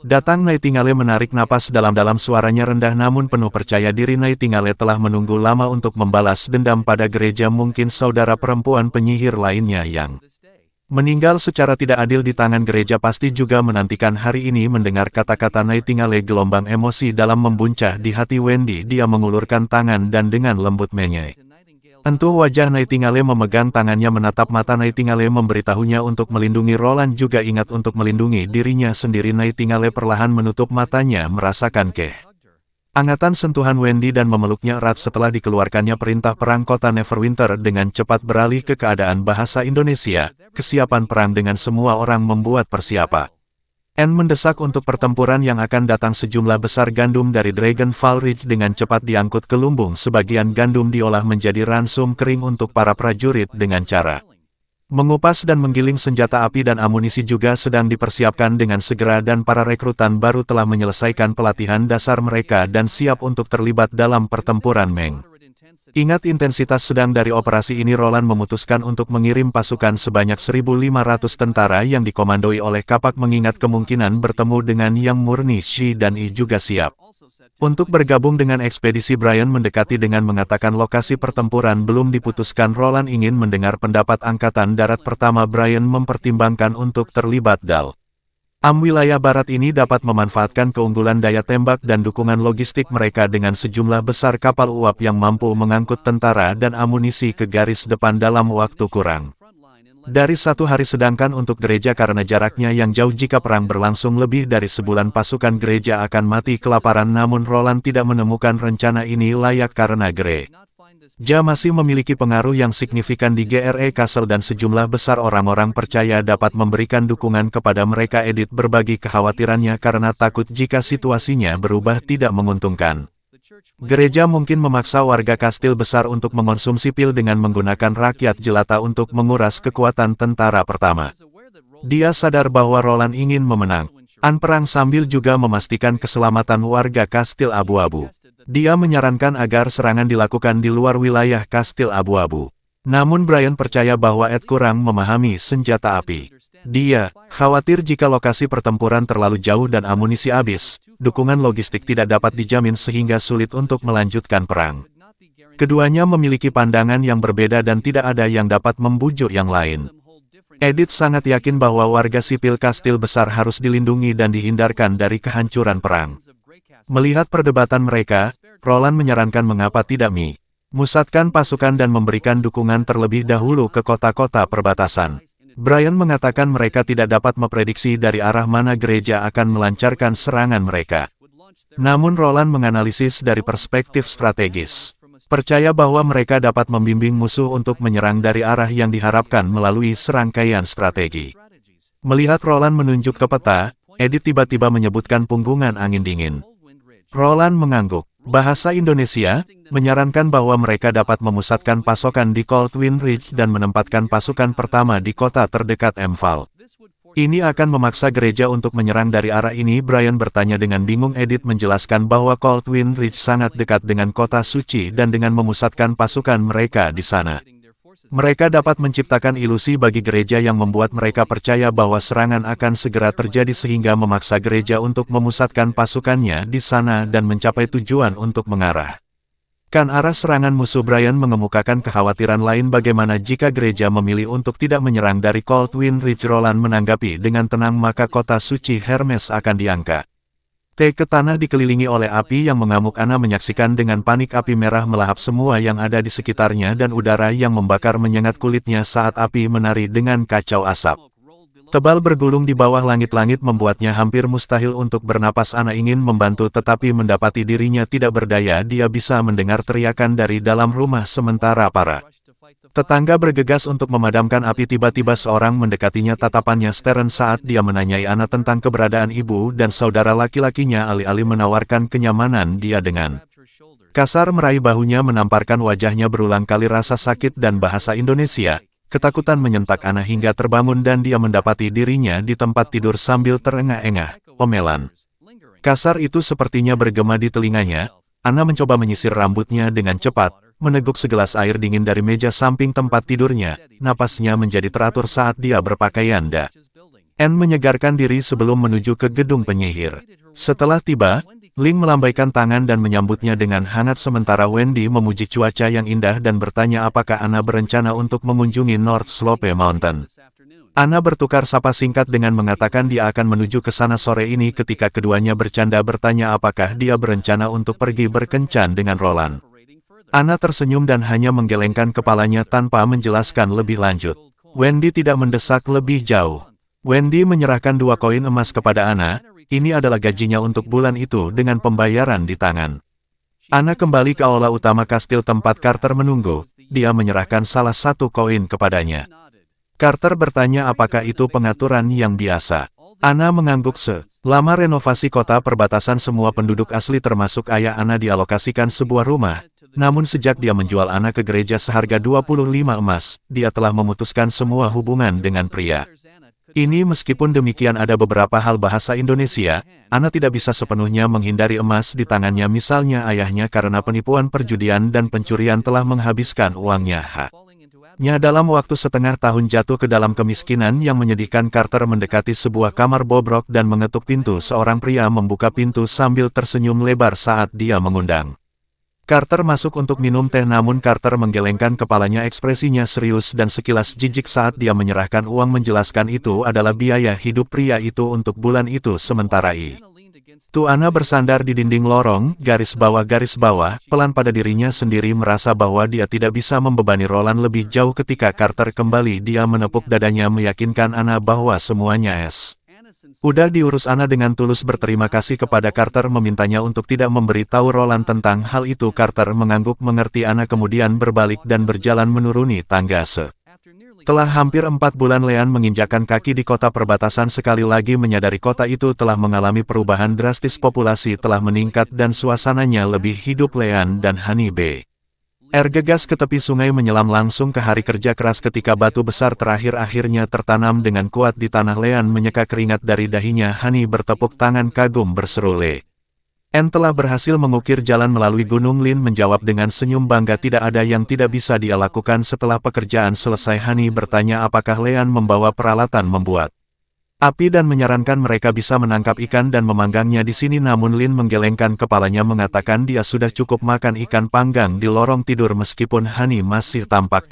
datang. Nightingale menarik napas dalam-dalam, suaranya rendah namun penuh percaya diri. Nightingale telah menunggu lama untuk membalas dendam pada gereja. Mungkin saudara perempuan penyihir lainnya yang meninggal secara tidak adil di tangan gereja pasti juga menantikan hari ini. Mendengar kata-kata Nightingale, gelombang emosi dalam membuncah di hati Wendy. Dia mengulurkan tangan dan dengan lembut Tentu wajah Nightingale memegang tangannya, menatap mata Nightingale memberitahunya untuk melindungi Roland, juga ingat untuk melindungi dirinya sendiri. Nightingale perlahan menutup matanya merasakan angatan sentuhan Wendy dan memeluknya erat. Setelah dikeluarkannya perintah perang, kota Neverwinter dengan cepat beralih ke keadaan bahasa Indonesia. Kesiapan perang dengan semua orang membuat persiapan mendesak untuk pertempuran yang akan datang. Sejumlah besar gandum dari Dragonfall Ridge dengan cepat diangkut ke lumbung. Sebagian gandum diolah menjadi ransum kering untuk para prajurit dengan cara Mengupas dan menggiling senjata api dan amunisi juga sedang dipersiapkan dengan segera dan para rekrutan baru telah menyelesaikan pelatihan dasar mereka dan siap untuk terlibat dalam pertempuran Meng. Ingat intensitas sedang dari operasi ini. Roland memutuskan untuk mengirim pasukan sebanyak 1.500 tentara yang dikomandoi oleh Kapak mengingat kemungkinan bertemu dengan Yang Murni. Shi dan I juga siap untuk bergabung dengan ekspedisi. Brian mendekati dengan mengatakan lokasi pertempuran belum diputuskan. Roland ingin mendengar pendapat Angkatan Darat Pertama. Brian mempertimbangkan untuk terlibat dalam wilayah barat ini dapat memanfaatkan keunggulan daya tembak dan dukungan logistik mereka dengan sejumlah besar kapal uap yang mampu mengangkut tentara dan amunisi ke garis depan dalam waktu kurang dari 1 hari. Sedangkan untuk gereja karena jaraknya yang jauh jika perang berlangsung lebih dari sebulan pasukan gereja akan mati kelaparan. Namun Roland tidak menemukan rencana ini layak karena gereja masih memiliki pengaruh yang signifikan di GRE Castle dan sejumlah besar orang-orang percaya dapat memberikan dukungan kepada mereka. Edith berbagi kekhawatirannya karena takut jika situasinya berubah tidak menguntungkan. Gereja mungkin memaksa warga kastil besar untuk mengonsumsi pil dengan menggunakan rakyat jelata untuk menguras kekuatan tentara pertama. Dia sadar bahwa Roland ingin memenangkan perang sambil juga memastikan keselamatan warga kastil abu-abu. Dia menyarankan agar serangan dilakukan di luar wilayah kastil abu-abu. Namun Brian percaya bahwa Ed kurang memahami senjata api. Dia khawatir jika lokasi pertempuran terlalu jauh dan amunisi habis, dukungan logistik tidak dapat dijamin sehingga sulit untuk melanjutkan perang. Keduanya memiliki pandangan yang berbeda dan tidak ada yang dapat membujuk yang lain. Edith sangat yakin bahwa warga sipil kastil besar harus dilindungi dan dihindarkan dari kehancuran perang. Melihat perdebatan mereka, Roland menyarankan mengapa tidak memusatkan pasukan dan memberikan dukungan terlebih dahulu ke kota-kota perbatasan. Brian mengatakan mereka tidak dapat memprediksi dari arah mana gereja akan melancarkan serangan mereka. Namun Roland menganalisis dari perspektif strategis. Percaya bahwa mereka dapat membimbing musuh untuk menyerang dari arah yang diharapkan melalui serangkaian strategi. Melihat Roland menunjuk ke peta, Edith tiba-tiba menyebutkan punggungan angin dingin. Roland mengangguk. Bahasa Indonesia menyarankan bahwa mereka dapat memusatkan pasokan di Coldwind Ridge dan menempatkan pasukan pertama di kota terdekat Emphal. Ini akan memaksa gereja untuk menyerang dari arah ini. Brian bertanya dengan bingung. Edith menjelaskan bahwa Coldwind Ridge sangat dekat dengan kota suci dan dengan memusatkan pasukan mereka di sana, mereka dapat menciptakan ilusi bagi gereja yang membuat mereka percaya bahwa serangan akan segera terjadi sehingga memaksa gereja untuk memusatkan pasukannya di sana dan mencapai tujuan untuk mengarahkan arah serangan musuh. Brian mengemukakan kekhawatiran lain. Bagaimana jika gereja memilih untuk tidak menyerang dari Coldwind Ridge? Roland menanggapi dengan tenang, maka kota suci Hermes akan diangkat ke tanah dikelilingi oleh api yang mengamuk. Anna menyaksikan dengan panik api merah melahap semua yang ada di sekitarnya dan udara yang membakar menyengat kulitnya saat api menari dengan kacau asap tebal bergulung di bawah langit-langit membuatnya hampir mustahil untuk bernapas. Anna ingin membantu tetapi mendapati dirinya tidak berdaya. Dia bisa mendengar teriakan dari dalam rumah sementara para tetangga bergegas untuk memadamkan api. Tiba-tiba seorang mendekatinya, tatapannya stern saat dia menanyai Anna tentang keberadaan ibu dan saudara laki-lakinya. Alih-alih menawarkan kenyamanan, dia dengan kasar meraih bahunya, menamparkan wajahnya berulang kali. Rasa sakit dan bahasa Indonesia, ketakutan menyentak Anna hingga terbangun dan dia mendapati dirinya di tempat tidur sambil terengah-engah. Omelan kasar itu sepertinya bergema di telinganya. Anna mencoba menyisir rambutnya dengan cepat, meneguk segelas air dingin dari meja samping tempat tidurnya. Napasnya menjadi teratur saat dia berpakaian dan menyegarkan diri sebelum menuju ke gedung penyihir. Setelah tiba, Ling melambaikan tangan dan menyambutnya dengan hangat sementara Wendy memuji cuaca yang indah dan bertanya apakah Anna berencana untuk mengunjungi North Slope Mountain. Anna bertukar sapa singkat dengan mengatakan dia akan menuju ke sana sore ini. Ketika keduanya bercanda bertanya apakah dia berencana untuk pergi berkencan dengan Roland. Anna tersenyum dan hanya menggelengkan kepalanya tanpa menjelaskan lebih lanjut. Wendy tidak mendesak lebih jauh. Wendy menyerahkan 2 koin emas kepada Anna. Ini adalah gajinya untuk bulan itu dengan pembayaran di tangan. Anna kembali ke aula utama kastil tempat Carter menunggu. Dia menyerahkan salah 1 koin kepadanya. Carter bertanya apakah itu pengaturan yang biasa. Anna mengangguk. Selama renovasi kota perbatasan, semua penduduk asli termasuk ayah Anna dialokasikan sebuah rumah Namun sejak dia menjual Anna ke gereja seharga 25 emas, dia telah memutuskan semua hubungan dengan pria. Ini meskipun demikian ada beberapa hal bahasa Indonesia, Anna tidak bisa sepenuhnya menghindari emas di tangannya, misalnya ayahnya karena penipuan perjudian dan pencurian telah menghabiskan uangnya. Nya dalam waktu setengah tahun jatuh ke dalam kemiskinan yang menyedihkan. Carter mendekati sebuah kamar bobrok dan mengetuk pintu. Seorang pria membuka pintu sambil tersenyum lebar saat dia mengundang. Carter masuk untuk minum teh, namun Carter menggelengkan kepalanya, ekspresinya serius dan sekilas jijik saat dia menyerahkan uang, menjelaskan itu adalah biaya hidup pria itu untuk bulan itu. Sementara itu Anna bersandar di dinding lorong, garis bawah, pelan pada dirinya sendiri, merasa bahwa dia tidak bisa membebani Roland lebih jauh. Ketika Carter kembali, dia menepuk dadanya meyakinkan Anna bahwa semuanya udah diurus. Anna dengan tulus berterima kasih kepada Carter, memintanya untuk tidak memberitahu Roland tentang hal itu. Carter mengangguk mengerti. Anna kemudian berbalik dan berjalan menuruni tangga. Setelah hampir 4 bulan Leanne menginjakkan kaki di kota perbatasan, sekali lagi menyadari kota itu telah mengalami perubahan drastis. Populasi telah meningkat dan suasananya lebih hidup. Leanne dan Honey B. Gegas ke tepi sungai menyelam langsung ke hari kerja keras. Ketika batu besar terakhir akhirnya tertanam dengan kuat di tanah, Leanne menyeka keringat dari dahinya. Honey bertepuk tangan kagum berseru, "Anne telah berhasil mengukir jalan melalui Gunung Lin," menjawab dengan senyum bangga. Tidak ada yang tidak bisa dia lakukan. Setelah pekerjaan selesai, Honey bertanya apakah Leanne membawa peralatan membuat api dan menyarankan mereka bisa menangkap ikan dan memanggangnya di sini. Namun Lin menggelengkan kepalanya mengatakan dia sudah cukup makan ikan panggang di lorong tidur. Meskipun Honey masih tampak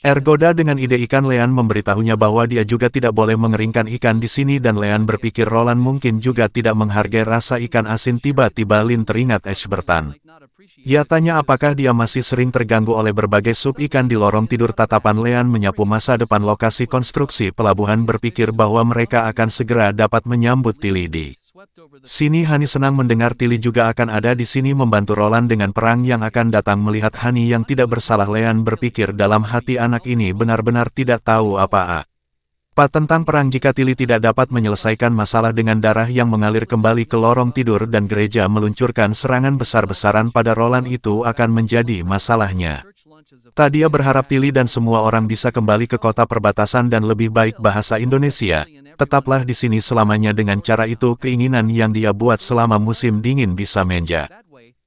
tergoda dengan ide ikan, Leanne memberitahunya bahwa dia juga tidak boleh mengeringkan ikan di sini, dan Leanne berpikir Roland mungkin juga tidak menghargai rasa ikan asin. Tiba-tiba Lin teringat Ashburton. Ia tanya apakah dia masih sering terganggu oleh berbagai sup ikan di lorong tidur. Tatapan Leanne menyapu masa depan lokasi konstruksi pelabuhan, berpikir bahwa mereka akan segera dapat menyambut Tilly di sini. Honey senang mendengar Tilly juga akan ada di sini membantu Roland dengan perang yang akan datang. Melihat Honey yang tidak bersalah, Leanne berpikir dalam hati, anak ini benar-benar tidak tahu apa-apa tentang perang. Jika Tilly tidak dapat menyelesaikan masalah dengan darah yang mengalir kembali ke lorong tidur dan gereja meluncurkan serangan besar-besaran pada Roland, itu akan menjadi masalahnya. Tadi dia berharap Tilly dan semua orang bisa kembali ke kota perbatasan dan lebih baik bahasa Indonesia. Tetaplah di sini selamanya. Dengan cara itu keinginan yang dia buat selama musim dingin bisa menja.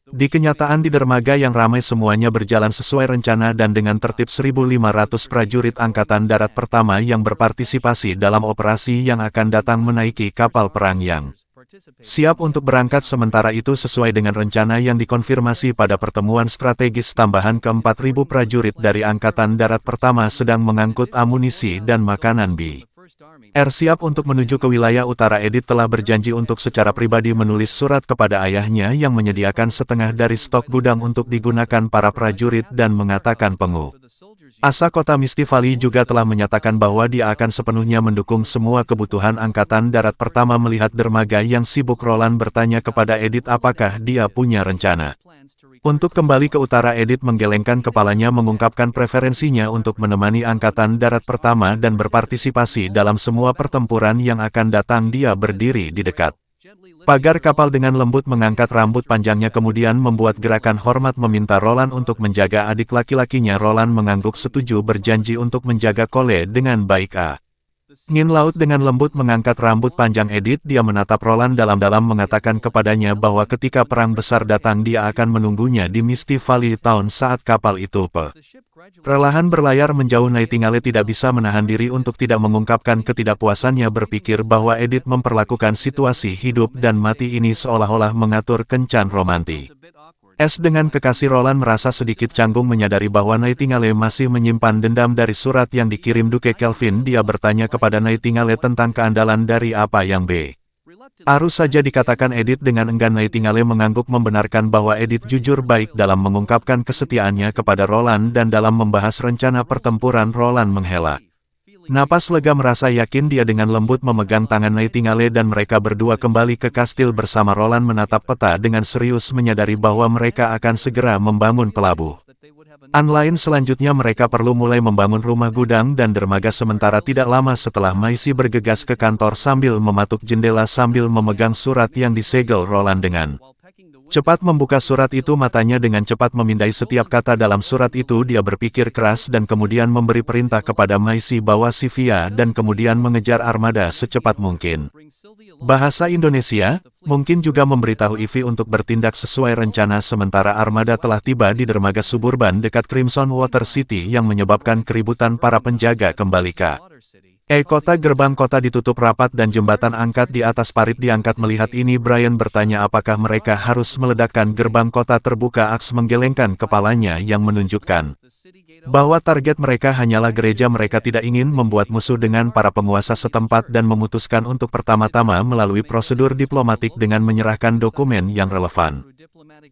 Di kenyataan, di dermaga yang ramai semuanya berjalan sesuai rencana dan dengan tertib. 1.500 prajurit Angkatan Darat Pertama yang berpartisipasi dalam operasi yang akan datang menaiki kapal perang yang siap untuk berangkat. Sementara itu sesuai dengan rencana yang dikonfirmasi pada pertemuan strategis, tambahan ke-4.000 prajurit dari Angkatan Darat Pertama sedang mengangkut amunisi dan makanan siap untuk menuju ke wilayah utara. Edith telah berjanji untuk secara pribadi menulis surat kepada ayahnya yang menyediakan setengah dari stok gudang untuk digunakan para prajurit dan mengatakan penguasa kota Misty Valley juga telah menyatakan bahwa dia akan sepenuhnya mendukung semua kebutuhan Angkatan Darat Pertama. Melihat dermaga yang sibuk, Roland bertanya kepada Edith apakah dia punya rencana untuk kembali ke utara. Edith menggelengkan kepalanya mengungkapkan preferensinya untuk menemani Angkatan Darat Pertama dan berpartisipasi dalam semua pertempuran yang akan datang. Dia berdiri di dekat pagar kapal dengan lembut, mengangkat rambut panjangnya, kemudian membuat gerakan hormat meminta Roland untuk menjaga adik laki-lakinya. Roland mengangguk setuju, berjanji untuk menjaga Cole dengan baik. Ngin laut dengan lembut mengangkat rambut panjang Edith. Dia menatap Roland dalam-dalam, mengatakan kepadanya bahwa ketika perang besar datang dia akan menunggunya di Misty Valley Town saat kapal itu perlahan berlayar menjauh. Nightingale tidak bisa menahan diri untuk tidak mengungkapkan ketidakpuasannya, berpikir bahwa Edith memperlakukan situasi hidup dan mati ini seolah-olah mengatur kencan romantis. Dengan kekasih, Roland merasa sedikit canggung menyadari bahwa Nightingale masih menyimpan dendam dari surat yang dikirim Duke Kelvin. Dia bertanya kepada Nightingale tentang keandalan dari apa yang harus saja dikatakan Edith dengan enggan. Nightingale mengangguk membenarkan bahwa Edith jujur baik dalam mengungkapkan kesetiaannya kepada Roland, dan dalam membahas rencana pertempuran Roland menghela napas lega, merasa yakin. Dia dengan lembut memegang tangan Nightingale dan mereka berdua kembali ke kastil bersama. Roland menatap peta dengan serius, menyadari bahwa mereka akan segera membangun pelabuhan lain. Selanjutnya mereka perlu mulai membangun rumah gudang dan dermaga. Sementara tidak lama setelah, Maisie bergegas ke kantor sambil mematuk jendela sambil memegang surat yang disegel Roland dengan Cepat membuka surat itu, matanya dengan cepat memindai setiap kata dalam surat itu. Dia berpikir keras dan kemudian memberi perintah kepada Maisy bawa Sylvia dan kemudian mengejar armada secepat mungkin. Bahasa Indonesia, mungkin juga memberitahu Ivy untuk bertindak sesuai rencana sementara armada telah tiba di dermaga suburban dekat Crimson Water City yang menyebabkan keributan para penjaga kembali ke kota. Gerbang kota ditutup rapat dan jembatan angkat di atas parit diangkat. Melihat ini, Brian bertanya apakah mereka harus meledakkan gerbang kota terbuka. Axe menggelengkan kepalanya yang menunjukkan bahwa target mereka hanyalah gereja. Mereka tidak ingin membuat musuh dengan para penguasa setempat dan memutuskan untuk pertama-tama melalui prosedur diplomatik dengan menyerahkan dokumen yang relevan.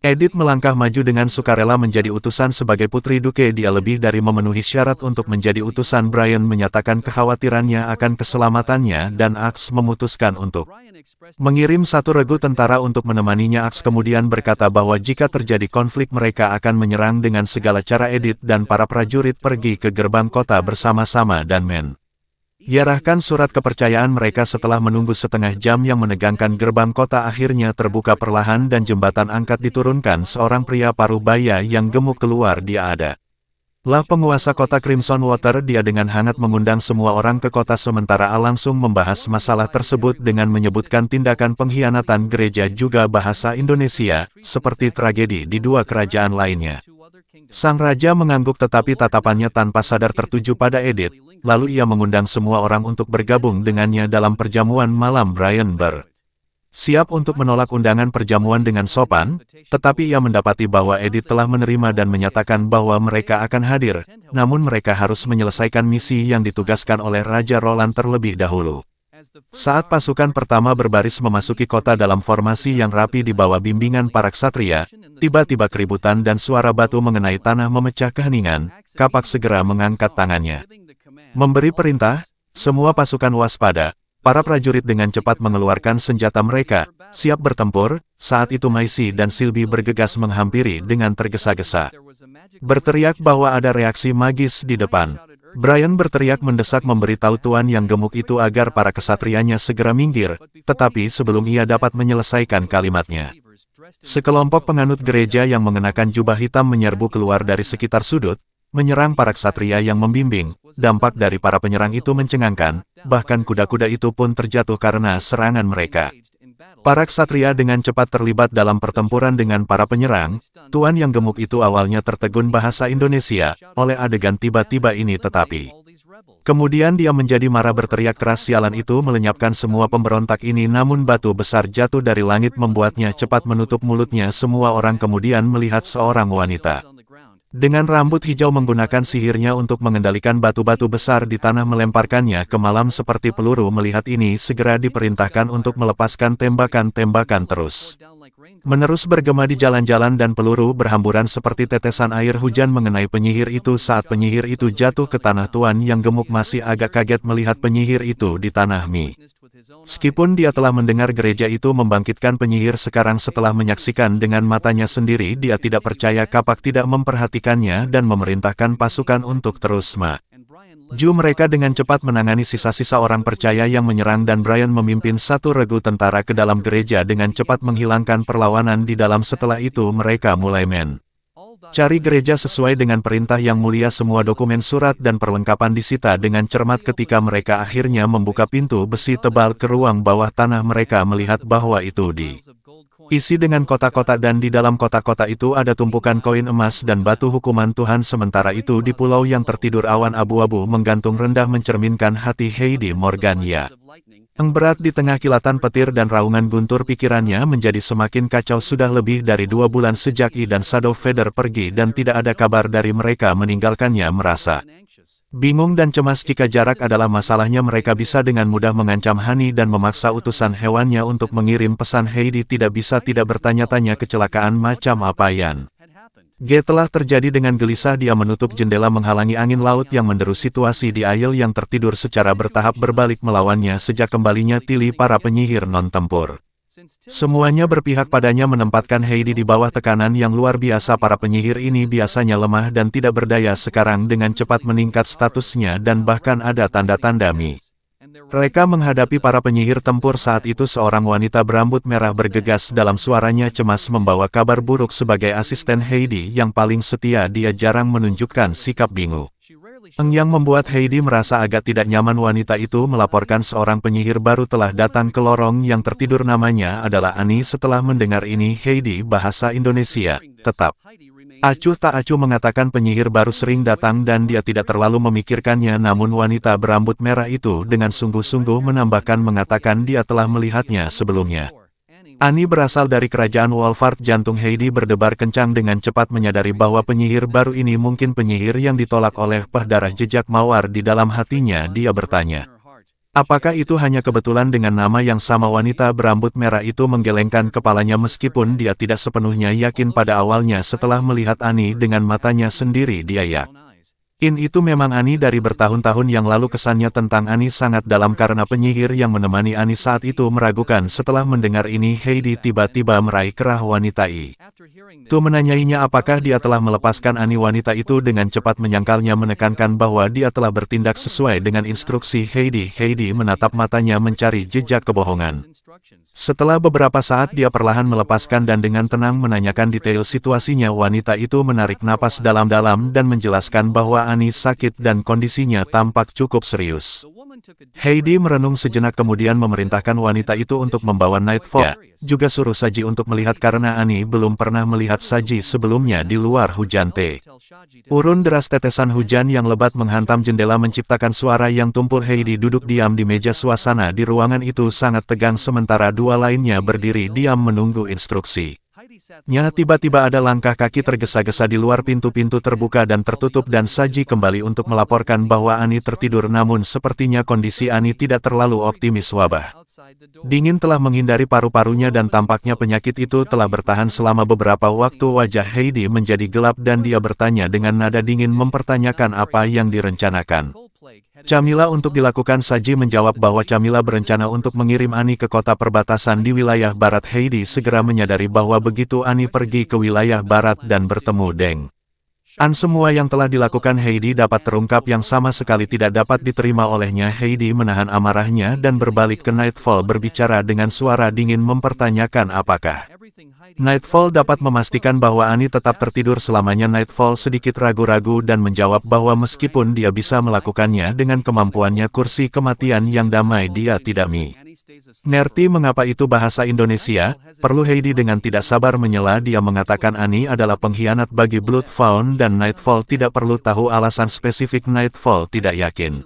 Edith melangkah maju dengan sukarela menjadi utusan sebagai putri duke. Dia lebih dari memenuhi syarat untuk menjadi utusan. Brian menyatakan kekhawatirannya akan keselamatannya dan Axe memutuskan untuk mengirim satu regu tentara untuk menemaninya. Axe kemudian berkata bahwa jika terjadi konflik mereka akan menyerang dengan segala cara. Edith dan para prajurit pergi ke gerbang kota bersama-sama dan menyerahkan surat kepercayaan mereka. Setelah menunggu setengah jam yang menegangkan, gerbang kota akhirnya terbuka perlahan dan jembatan angkat diturunkan. Seorang pria paruh baya yang gemuk keluar. Dia adalah penguasa kota Crimson Water. Dia dengan hangat mengundang semua orang ke kota sementara Al langsung membahas masalah tersebut dengan menyebutkan tindakan pengkhianatan gereja juga bahasa Indonesia, seperti tragedi di dua kerajaan lainnya. Sang raja mengangguk tetapi tatapannya tanpa sadar tertuju pada Edith. Lalu ia mengundang semua orang untuk bergabung dengannya dalam perjamuan malam. Brian bersiap untuk menolak undangan perjamuan dengan sopan, tetapi ia mendapati bahwa Edith telah menerima dan menyatakan bahwa mereka akan hadir, namun mereka harus menyelesaikan misi yang ditugaskan oleh Raja Roland terlebih dahulu. Saat pasukan pertama berbaris memasuki kota dalam formasi yang rapi di bawah bimbingan para ksatria, tiba-tiba keributan dan suara batu mengenai tanah memecah keheningan. Kapak segera mengangkat tangannya memberi perintah, semua pasukan waspada. Para prajurit dengan cepat mengeluarkan senjata mereka, siap bertempur. Saat itu Maisy dan Sylvie bergegas menghampiri dengan tergesa-gesa, berteriak bahwa ada reaksi magis di depan. Brian berteriak mendesak memberitahu tuan yang gemuk itu agar para kesatrianya segera minggir, tetapi sebelum ia dapat menyelesaikan kalimatnya, sekelompok penganut gereja yang mengenakan jubah hitam menyerbu keluar dari sekitar sudut, menyerang para ksatria yang membimbing. Dampak dari para penyerang itu mencengangkan, bahkan kuda-kuda itu pun terjatuh karena serangan mereka. Para ksatria dengan cepat terlibat dalam pertempuran dengan para penyerang. Tuan yang gemuk itu awalnya tertegun bahasa Indonesia oleh adegan tiba-tiba ini, tetapi kemudian dia menjadi marah berteriak keras. Sialan itu melenyapkan semua pemberontak ini, namun batu besar jatuh dari langit membuatnya cepat menutup mulutnya. Semua orang kemudian melihat seorang wanita dengan rambut hijau menggunakan sihirnya untuk mengendalikan batu-batu besar di tanah melemparkannya ke malam seperti peluru. Melihat ini segera diperintahkan untuk melepaskan tembakan-tembakan terus menerus bergema di jalan-jalan dan peluru berhamburan seperti tetesan air hujan mengenai penyihir itu. Saat penyihir itu jatuh ke tanah, tuan yang gemuk masih agak kaget melihat penyihir itu di tanah Meskipun dia telah mendengar gereja itu membangkitkan penyihir, sekarang setelah menyaksikan dengan matanya sendiri dia tidak percaya. Kapak tidak memperhatikannya dan memerintahkan pasukan untuk terus maju. Mereka dengan cepat menangani sisa-sisa orang percaya yang menyerang dan Brian memimpin satu regu tentara ke dalam gereja dengan cepat menghilangkan perlawanan di dalam. Setelah itu mereka mulai cari gereja sesuai dengan perintah yang mulia. Semua dokumen, surat dan perlengkapan disita dengan cermat. Ketika mereka akhirnya membuka pintu besi tebal ke ruang bawah tanah, mereka melihat bahwa itu diisi dengan kotak-kotak dan di dalam kotak-kotak itu ada tumpukan koin emas dan batu hukuman Tuhan. Sementara itu di pulau yang tertidur awan abu-abu menggantung rendah mencerminkan hati Heidi Morgan yang berat di tengah kilatan petir dan raungan guntur. Pikirannya menjadi semakin kacau. Sudah lebih dari 2 bulan sejak I dan Shadow Feather pergi dan tidak ada kabar dari mereka meninggalkannya. Merasa bingung dan cemas jika jarak adalah masalahnya. Mereka bisa dengan mudah mengancam Honey dan memaksa utusan hewannya untuk mengirim pesan. Heidi tidak bisa tidak bertanya-tanya kecelakaan macam apa yang telah terjadi. Dengan gelisah dia menutup jendela menghalangi angin laut yang menderu. Situasi di Isle yang tertidur secara bertahap berbalik melawannya sejak kembalinya Tilly. Para penyihir non-tempur semuanya berpihak padanya, menempatkan Heidi di bawah tekanan yang luar biasa. Para penyihir ini biasanya lemah dan tidak berdaya, sekarang dengan cepat meningkat statusnya dan bahkan ada tanda-tanda Mereka menghadapi para penyihir tempur saat itu seorang wanita berambut merah bergegas dalam suaranya cemas membawa kabar buruk sebagai asisten Heidi yang paling setia dia jarang menunjukkan sikap bingung. Yang membuat Heidi merasa agak tidak nyaman wanita itu melaporkan seorang penyihir baru telah datang ke lorong yang tertidur namanya adalah Ani setelah mendengar ini Heidi bahasa Indonesia, tetap. Acuh tak acuh mengatakan penyihir baru sering datang dan dia tidak terlalu memikirkannya namun wanita berambut merah itu dengan sungguh-sungguh menambahkan mengatakan dia telah melihatnya sebelumnya. Ani berasal dari kerajaan Wolfart. Jantung Heidi berdebar kencang dengan cepat menyadari bahwa penyihir baru ini mungkin penyihir yang ditolak oleh darah jejak mawar di dalam hatinya dia bertanya. Apakah itu hanya kebetulan dengan nama yang sama wanita berambut merah itu menggelengkan kepalanya meskipun dia tidak sepenuhnya yakin pada awalnya setelah melihat Ani dengan matanya sendiri dia yakin itu memang Ani dari bertahun-tahun yang lalu kesannya tentang Ani sangat dalam karena penyihir yang menemani Ani saat itu meragukan setelah mendengar ini Heidi tiba-tiba meraih kerah wanita itu menanyainya apakah dia telah melepaskan Ani wanita itu dengan cepat menyangkalnya menekankan bahwa dia telah bertindak sesuai dengan instruksi Heidi. Heidi menatap matanya mencari jejak kebohongan. Setelah beberapa saat dia perlahan melepaskan dan dengan tenang menanyakan detail situasinya wanita itu menarik napas dalam-dalam dan menjelaskan bahwa Ani sakit dan kondisinya tampak cukup serius. Heidi merenung sejenak kemudian memerintahkan wanita itu untuk membawa Nightfall, juga suruh Saji untuk melihat karena Ani belum pernah melihat Saji sebelumnya di luar hujan teh. Urun deras tetesan hujan yang lebat menghantam jendela menciptakan suara yang tumpul. Heidi duduk diam di meja suasana di ruangan itu sangat tegang sementara dua lainnya berdiri diam menunggu instruksi. Tiba-tiba ada langkah kaki tergesa-gesa di luar pintu-pintu terbuka dan tertutup dan Saji kembali untuk melaporkan bahwa Ani tertidur namun sepertinya kondisi Ani tidak terlalu optimis. Wabah dingin telah menghindari paru-parunya dan tampaknya penyakit itu telah bertahan selama beberapa waktu. Wajah Heidi menjadi gelap dan dia bertanya dengan nada dingin mempertanyakan apa yang direncanakan. Camilla untuk dilakukan. Saji menjawab bahwa Camilla berencana untuk mengirim Ani ke kota perbatasan di wilayah barat. Heidi segera menyadari bahwa begitu Ani pergi ke wilayah barat dan bertemu Deng An semua yang telah dilakukan Heidi dapat terungkap yang sama sekali tidak dapat diterima olehnya. Heidi menahan amarahnya dan berbalik ke Nightfall berbicara dengan suara dingin mempertanyakan apakah Nightfall dapat memastikan bahwa Ani tetap tertidur selamanya. Nightfall sedikit ragu-ragu dan menjawab bahwa meskipun dia bisa melakukannya dengan kemampuannya kursi kematian yang damai dia tidak ngerti mengapa itu bahasa Indonesia. Perlu Heidi dengan tidak sabar menyela. Dia mengatakan Ani adalah pengkhianat bagi Bloodhound dan Nightfall tidak perlu tahu alasan spesifik. Nightfall tidak yakin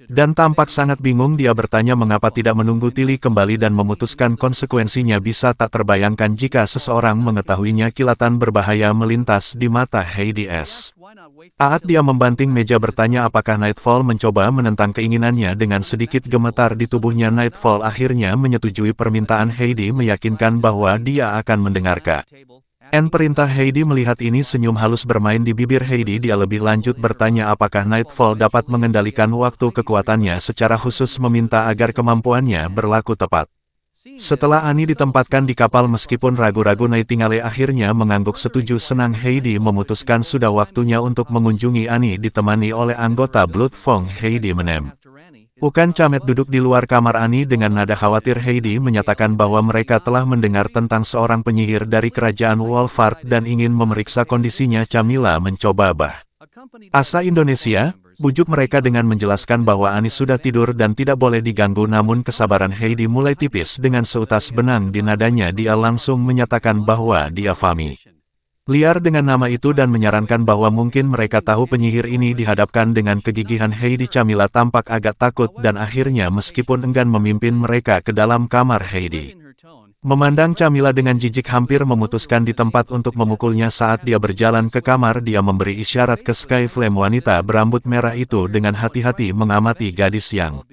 dan tampak sangat bingung. Dia bertanya mengapa tidak menunggu Tilly kembali dan memutuskan konsekuensinya bisa tak terbayangkan jika seseorang mengetahuinya. Kilatan berbahaya melintas di mata Heidi. Saat dia membanting meja bertanya apakah Nightfall mencoba menentang keinginannya. Dengan sedikit gemetar di tubuhnya Nightfall akhirnya menyetujui permintaan Heidi meyakinkan bahwa dia akan mendengarkan perintah. Heidi melihat ini senyum halus bermain di bibir Heidi. Dia lebih lanjut bertanya apakah Nightfall dapat mengendalikan waktu kekuatannya secara khusus meminta agar kemampuannya berlaku tepat. Setelah Ani ditempatkan di kapal meskipun ragu-ragu Nightingale akhirnya mengangguk setuju. Senang Heidi memutuskan sudah waktunya untuk mengunjungi Ani ditemani oleh anggota Bloodhound. Heidi Bukan Camet duduk di luar kamar Ani dengan nada khawatir. Heidi menyatakan bahwa mereka telah mendengar tentang seorang penyihir dari kerajaan Wolfart dan ingin memeriksa kondisinya. Camilla mencoba bahasa Indonesia, bujuk mereka dengan menjelaskan bahwa Ani sudah tidur dan tidak boleh diganggu. Namun kesabaran Heidi mulai tipis. Dengan seutas benang di nadanya dia langsung menyatakan bahwa dia familiar dengan nama itu dan menyarankan bahwa mungkin mereka tahu penyihir ini. Dihadapkan dengan kegigihan Heidi, Camilla tampak agak takut dan akhirnya meskipun enggan memimpin mereka ke dalam kamar. Heidi memandang Camilla dengan jijik hampir memutuskan di tempat untuk memukulnya. Saat dia berjalan ke kamar dia memberi isyarat ke Skyflame. Wanita berambut merah itu dengan hati-hati mengamati gadis yang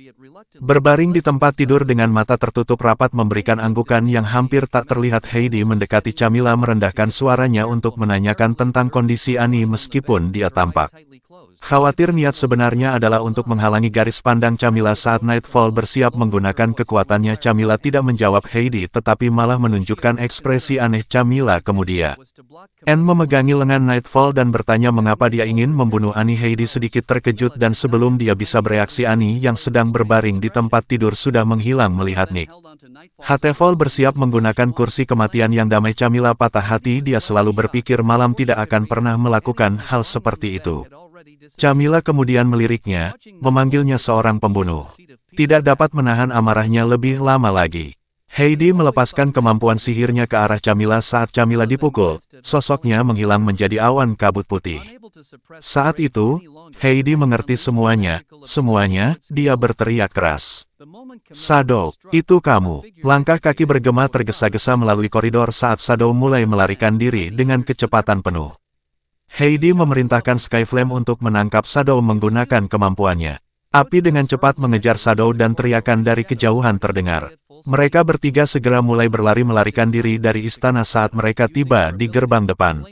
berbaring di tempat tidur dengan mata tertutup rapat memberikan anggukan yang hampir tak terlihat. Heidi mendekati Camilla merendahkan suaranya untuk menanyakan tentang kondisi Ani meskipun dia tampak Khawatir niat sebenarnya adalah untuk menghalangi garis pandang Camilla saat Nightfall bersiap menggunakan kekuatannya. Camilla tidak menjawab Heidi tetapi malah menunjukkan ekspresi aneh Camilla kemudian. Anne memegangi lengan Nightfall dan bertanya mengapa dia ingin membunuh Annie. Heidi sedikit terkejut dan sebelum dia bisa bereaksi Annie yang sedang berbaring di tempat tidur sudah menghilang melihat Nick. Nightfall bersiap menggunakan kursi kematian yang damai. Camilla patah hati, dia selalu berpikir malam tidak akan pernah melakukan hal seperti itu. Camilla kemudian meliriknya, memanggilnya seorang pembunuh. Tidak dapat menahan amarahnya lebih lama lagi. Heidi melepaskan kemampuan sihirnya ke arah Camilla saat Camilla dipukul, sosoknya menghilang menjadi awan kabut putih. Saat itu, Heidi mengerti semuanya, dia berteriak keras. Shadow, itu kamu. Langkah kaki bergema tergesa-gesa melalui koridor saat Shadow mulai melarikan diri dengan kecepatan penuh. Heidi memerintahkan Skyflame untuk menangkap Shadow menggunakan kemampuannya. Api dengan cepat mengejar Shadow dan teriakan dari kejauhan terdengar. Mereka bertiga segera mulai berlari melarikan diri dari istana saat mereka tiba di gerbang depan.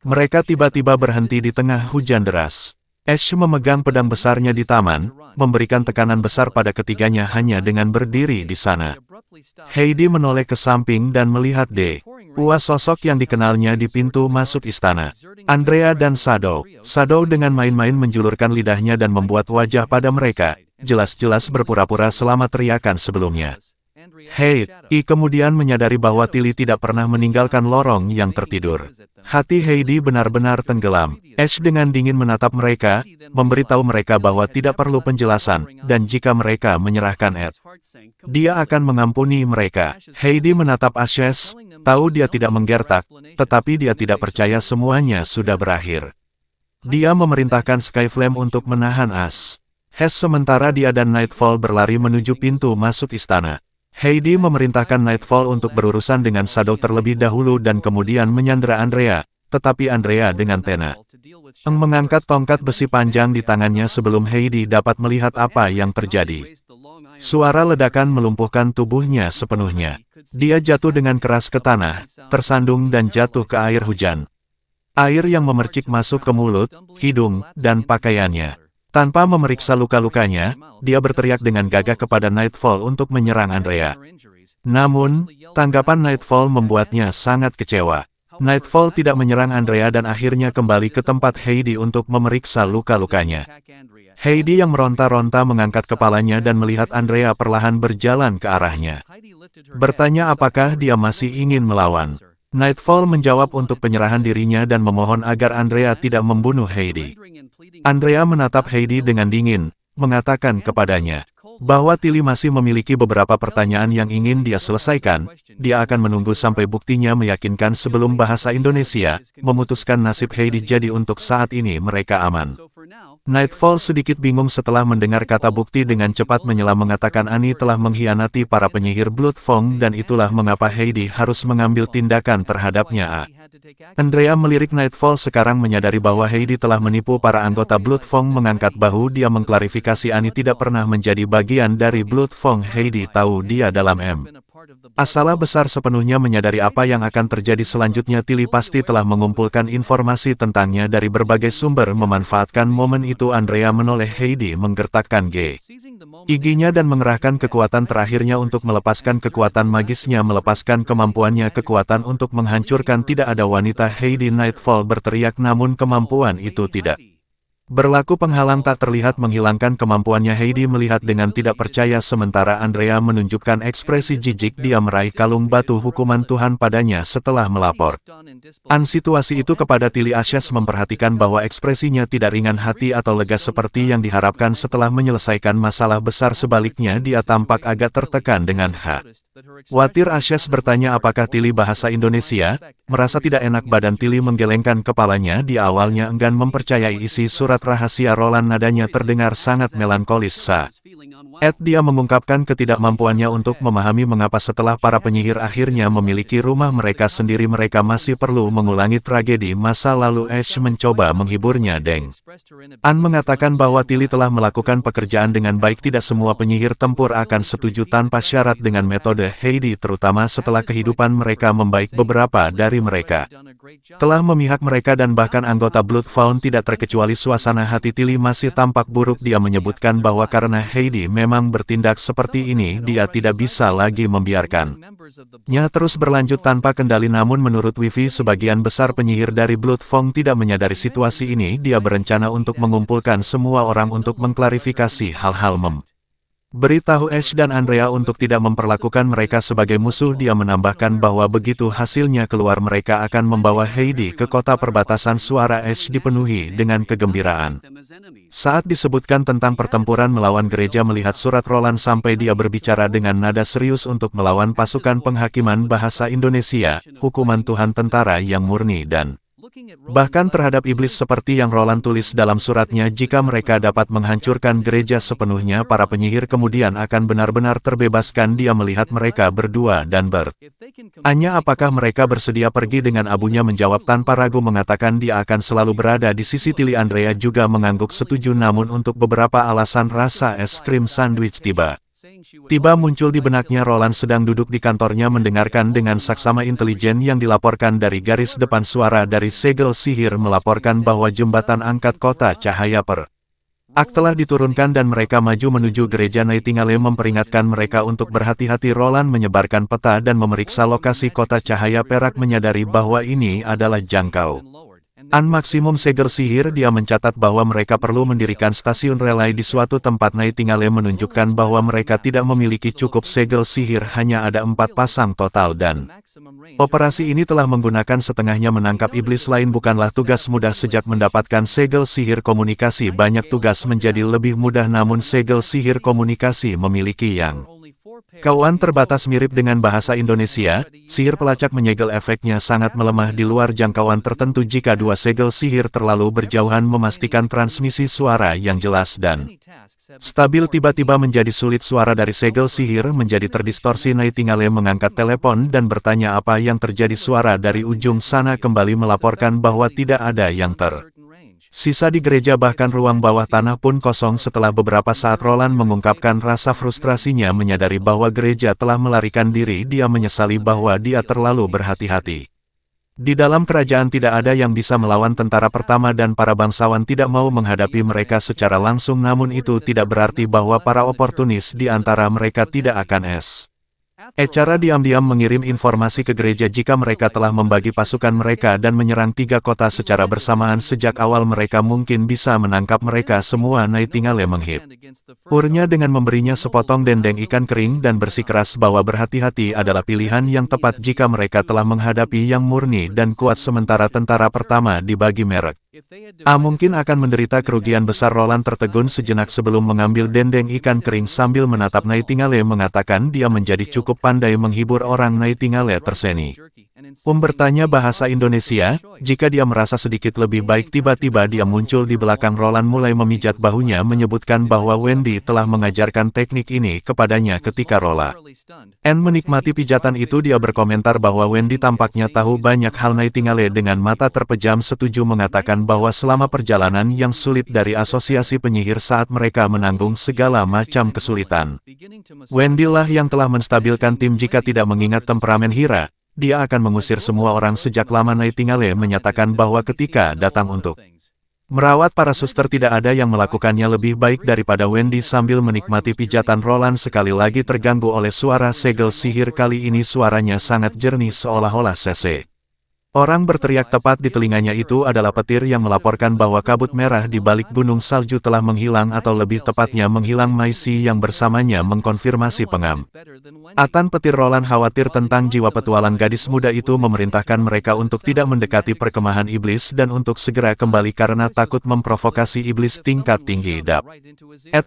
Mereka tiba-tiba berhenti di tengah hujan deras. Ash memegang pedang besarnya di taman, memberikan tekanan besar pada ketiganya hanya dengan berdiri di sana. Heidi menoleh ke samping dan melihat dua sosok yang dikenalnya di pintu masuk istana. Andrea dan Shadow. Shadow dengan main-main menjulurkan lidahnya dan membuat wajah pada mereka, jelas-jelas berpura-pura selama teriakan sebelumnya. Heidi kemudian menyadari bahwa Tilly tidak pernah meninggalkan lorong yang tertidur. Hati Heidi benar-benar tenggelam. Ash dengan dingin menatap mereka, memberitahu mereka bahwa tidak perlu penjelasan, dan jika mereka menyerahkan Ed, dia akan mengampuni mereka. Heidi menatap Ashes, tahu dia tidak menggertak, tetapi dia tidak percaya semuanya sudah berakhir. Dia memerintahkan Skyflame untuk menahan Ash. Sementara dia dan Nightfall berlari menuju pintu masuk istana. Heidi memerintahkan Nightfall untuk berurusan dengan Shadow terlebih dahulu dan kemudian menyandera Andrea, tetapi Andrea dengan tenang mengangkat tongkat besi panjang di tangannya sebelum Heidi dapat melihat apa yang terjadi. Suara ledakan melumpuhkan tubuhnya sepenuhnya. Dia jatuh dengan keras ke tanah, tersandung dan jatuh ke air hujan. Air yang memercik masuk ke mulut, hidung, dan pakaiannya. Tanpa memeriksa luka-lukanya, dia berteriak dengan gagah kepada Nightfall untuk menyerang Andrea. Namun, tanggapan Nightfall membuatnya sangat kecewa. Nightfall tidak menyerang Andrea dan akhirnya kembali ke tempat Heidi untuk memeriksa luka-lukanya. Heidi yang meronta-ronta mengangkat kepalanya dan melihat Andrea perlahan berjalan ke arahnya. Bertanya apakah dia masih ingin melawan. Nightfall menjawab untuk penyerahan dirinya dan memohon agar Andrea tidak membunuh Heidi. Andrea menatap Heidi dengan dingin, mengatakan kepadanya bahwa Tilly masih memiliki beberapa pertanyaan yang ingin dia selesaikan. Dia akan menunggu sampai buktinya meyakinkan sebelum bahasa Indonesia memutuskan nasib Heidi. Jadi untuk saat ini mereka aman. Nightfall sedikit bingung setelah mendengar kata bukti. Dengan cepat menyela mengatakan Annie telah mengkhianati para penyihir Bloodfong dan itulah mengapa Heidi harus mengambil tindakan terhadapnya. Andrea melirik Nightfall sekarang menyadari bahwa Heidi telah menipu para anggota Bloodfong. Mengangkat bahu dia mengklarifikasi Annie tidak pernah menjadi bagian dari Bloodfong. Heidi tahu dia dalam masalah besar sepenuhnya menyadari apa yang akan terjadi selanjutnya. Tilly pasti telah mengumpulkan informasi tentangnya dari berbagai sumber. Memanfaatkan momen itu Andrea menoleh Heidi menggertakkan giginya dan mengerahkan kekuatan terakhirnya untuk melepaskan kekuatan magisnya, melepaskan kemampuannya kekuatan untuk menghancurkan. Tidak ada wanita. Heidi. Nightfall berteriak namun kemampuan itu tidak berlaku. Penghalang tak terlihat menghilangkan kemampuannya. Heidi melihat dengan tidak percaya sementara Andrea menunjukkan ekspresi jijik. Dia meraih kalung batu hukuman Tuhan padanya setelah melapor situasi itu kepada Tilly. Ashes memperhatikan bahwa ekspresinya tidak ringan hati atau lega seperti yang diharapkan setelah menyelesaikan masalah besar. Sebaliknya dia tampak agak tertekan dengan khawatir. Ashes bertanya apakah Tilly bahasa Indonesia. Merasa tidak enak badan Tilly menggelengkan kepalanya. Dia awalnya enggan mempercayai isi surat rahasia Roland. Nadanya terdengar sangat melankolis. Dia mengungkapkan ketidakmampuannya untuk memahami mengapa setelah para penyihir akhirnya memiliki rumah mereka sendiri mereka masih perlu mengulangi tragedi masa lalu. Ash mencoba menghiburnya. Deng. An mengatakan bahwa Tilly telah melakukan pekerjaan dengan baik. Tidak semua penyihir tempur akan setuju tanpa syarat dengan metode Heidi, terutama setelah kehidupan mereka membaik. Beberapa dari mereka telah memihak mereka dan bahkan anggota Bloodfawn tidak terkecuali. Suasana hati Tilly masih tampak buruk. Dia menyebutkan bahwa karena Heidi memang bertindak seperti ini, dia tidak bisa lagi membiarkannya terus berlanjut tanpa kendali. Namun menurut Wifi, sebagian besar penyihir dari Bloodfawn tidak menyadari situasi ini. Dia berencana untuk mengumpulkan semua orang untuk mengklarifikasi hal-hal beritahu Ash dan Andrea untuk tidak memperlakukan mereka sebagai musuh. Dia menambahkan bahwa begitu hasilnya keluar mereka akan membawa Heidi ke kota perbatasan. Suara Ash dipenuhi dengan kegembiraan saat disebutkan tentang pertempuran melawan gereja. Melihat surat Roland sampai dia berbicara dengan nada serius untuk melawan pasukan penghakiman bahasa Indonesia, hukuman Tuhan tentara yang murni dan bahkan terhadap iblis seperti yang Roland tulis dalam suratnya. Jika mereka dapat menghancurkan gereja sepenuhnya, para penyihir kemudian akan benar-benar terbebaskan. Dia melihat mereka berdua dan bertanya apakah mereka bersedia pergi dengan abunya menjawab tanpa ragu mengatakan dia akan selalu berada di sisi Tilly. Andrea juga mengangguk setuju, namun untuk beberapa alasan rasa es krim sandwich tiba muncul di benaknya. Roland sedang duduk di kantornya mendengarkan dengan saksama intelijen yang dilaporkan dari garis depan. Suara dari segel sihir melaporkan bahwa jembatan angkat kota cahaya perak telah diturunkan dan mereka maju menuju gereja. Nightingale memperingatkan mereka untuk berhati-hati. Roland menyebarkan peta dan memeriksa lokasi kota cahaya perak menyadari bahwa ini adalah jangkau maksimum segel sihir. Dia mencatat bahwa mereka perlu mendirikan stasiun relay di suatu tempat. Nightingale menunjukkan bahwa mereka tidak memiliki cukup segel sihir, hanya ada 4 pasang total dan operasi ini telah menggunakan setengahnya. Menangkap iblis lain bukanlah tugas mudah. Sejak mendapatkan segel sihir komunikasi, banyak tugas menjadi lebih mudah, namun segel sihir komunikasi memiliki yang jangkauan terbatas. Mirip dengan bahasa Indonesia, sihir pelacak menyegel efeknya sangat melemah di luar jangkauan tertentu. Jika dua segel sihir terlalu berjauhan, memastikan transmisi suara yang jelas dan stabil tiba-tiba menjadi sulit. Suara dari segel sihir menjadi terdistorsi. Nightingale mengangkat telepon dan bertanya apa yang terjadi. Suara dari ujung sana kembali melaporkan bahwa tidak ada yang sisa di gereja, bahkan ruang bawah tanah pun kosong. Setelah beberapa saat Roland mengungkapkan rasa frustrasinya menyadari bahwa gereja telah melarikan diri. Dia menyesali bahwa dia terlalu berhati-hati. Di dalam kerajaan tidak ada yang bisa melawan tentara pertama dan para bangsawan tidak mau menghadapi mereka secara langsung. Namun itu tidak berarti bahwa para oportunis di antara mereka tidak akan cara diam-diam mengirim informasi ke gereja jika mereka telah membagi pasukan mereka dan menyerang 3 kota secara bersamaan. Sejak awal mereka mungkin bisa menangkap mereka semua. Nightingale menghiburnya dengan memberinya sepotong dendeng ikan kering dan bersikeras bahwa berhati-hati adalah pilihan yang tepat jika mereka telah menghadapi yang murni dan kuat sementara tentara pertama dibagi merek. Mungkin akan menderita kerugian besar. Roland tertegun sejenak sebelum mengambil dendeng ikan kering sambil menatap Nightingale mengatakan dia menjadi cukup pandai menghibur orang. Nightingale terseni bertanya bahasa Indonesia. Jika dia merasa sedikit lebih baik, tiba-tiba dia muncul di belakang Roland mulai memijat bahunya menyebutkan bahwa Wendy telah mengajarkan teknik ini kepadanya. Ketika Roland menikmati pijatan itu, dia berkomentar bahwa Wendy tampaknya tahu banyak hal. Nightingale dengan mata terpejam setuju mengatakan bahwa selama perjalanan yang sulit dari asosiasi penyihir saat mereka menanggung segala macam kesulitan, Wendy lah yang telah menstabilkan tim. Jika tidak mengingat temperamen Hira, dia akan mengusir semua orang sejak lama. Nightingale menyatakan bahwa ketika datang untuk merawat para suster, tidak ada yang melakukannya lebih baik daripada Wendy. Sambil menikmati pijatan, Roland sekali lagi terganggu oleh suara segel sihir. Kali ini suaranya sangat jernih seolah-olah orang berteriak. Tepat di telinganya itu adalah petir yang melaporkan bahwa kabut merah di balik gunung salju telah menghilang, atau lebih tepatnya menghilang. Maisy yang bersamanya mengkonfirmasi pengamatan petir. Roland khawatir tentang jiwa petualang gadis muda itu, memerintahkan mereka untuk tidak mendekati perkemahan iblis dan untuk segera kembali karena takut memprovokasi iblis tingkat tinggi.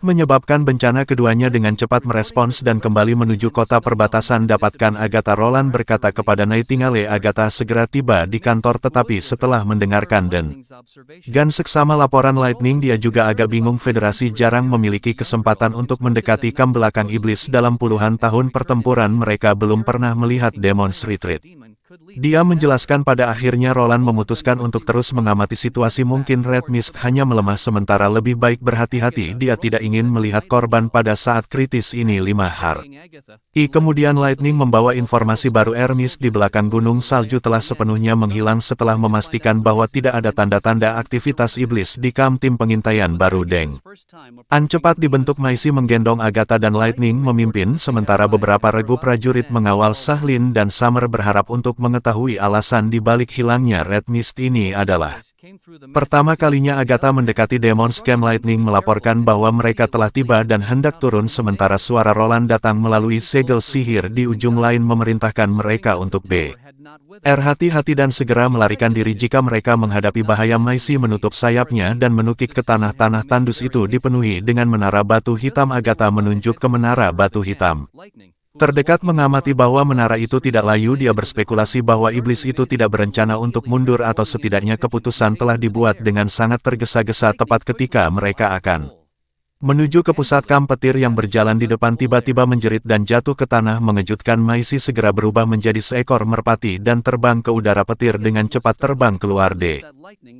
Menyebabkan bencana. Keduanya dengan cepat merespons dan kembali menuju kota perbatasan. Dapatkan Agatha. Roland berkata kepada Nightingale, Agatha segera tiba tiba di kantor tetapi setelah mendengarkan dan seksama laporan Lightning dia juga agak bingung Federasi jarang memiliki kesempatan untuk mendekati kam belakang iblis dalam puluhan tahun pertempuran mereka belum pernah melihat Demon's Retreat. Dia menjelaskan pada akhirnya Roland memutuskan untuk terus mengamati situasi mungkin Red Mist hanya melemah sementara lebih baik berhati-hati dia tidak ingin melihat korban pada saat kritis ini 5 hari. Kemudian Lightning membawa informasi baru Air Mist di belakang gunung salju telah sepenuhnya menghilang setelah memastikan bahwa tidak ada tanda-tanda aktivitas iblis di kam tim pengintaian baru Deng. An cepat dibentuk Maisi menggendong Agatha dan Lightning memimpin sementara beberapa regu prajurit mengawal Sahlin dan Summer berharap untuk mengetahui alasan di balik hilangnya Red Mist ini adalah pertama kalinya Agatha mendekati Demon's Camp. Lightning melaporkan bahwa mereka telah tiba dan hendak turun sementara suara Roland datang melalui segel sihir di ujung lain memerintahkan mereka untuk hati-hati dan segera melarikan diri jika mereka menghadapi bahaya. Maisi menutup sayapnya dan menukik ke tanah-tanah tandus itu dipenuhi dengan menara batu hitam. Agatha menunjuk ke menara batu hitam terdekat mengamati bahwa menara itu tidak layu. Dia berspekulasi bahwa iblis itu tidak berencana untuk mundur atau setidaknya keputusan telah dibuat dengan sangat tergesa-gesa tepat ketika mereka akan menuju ke pusat kam. Petir yang berjalan di depan tiba-tiba menjerit dan jatuh ke tanah mengejutkan. Maisi segera berubah menjadi seekor merpati dan terbang ke udara. Petir dengan cepat terbang keluar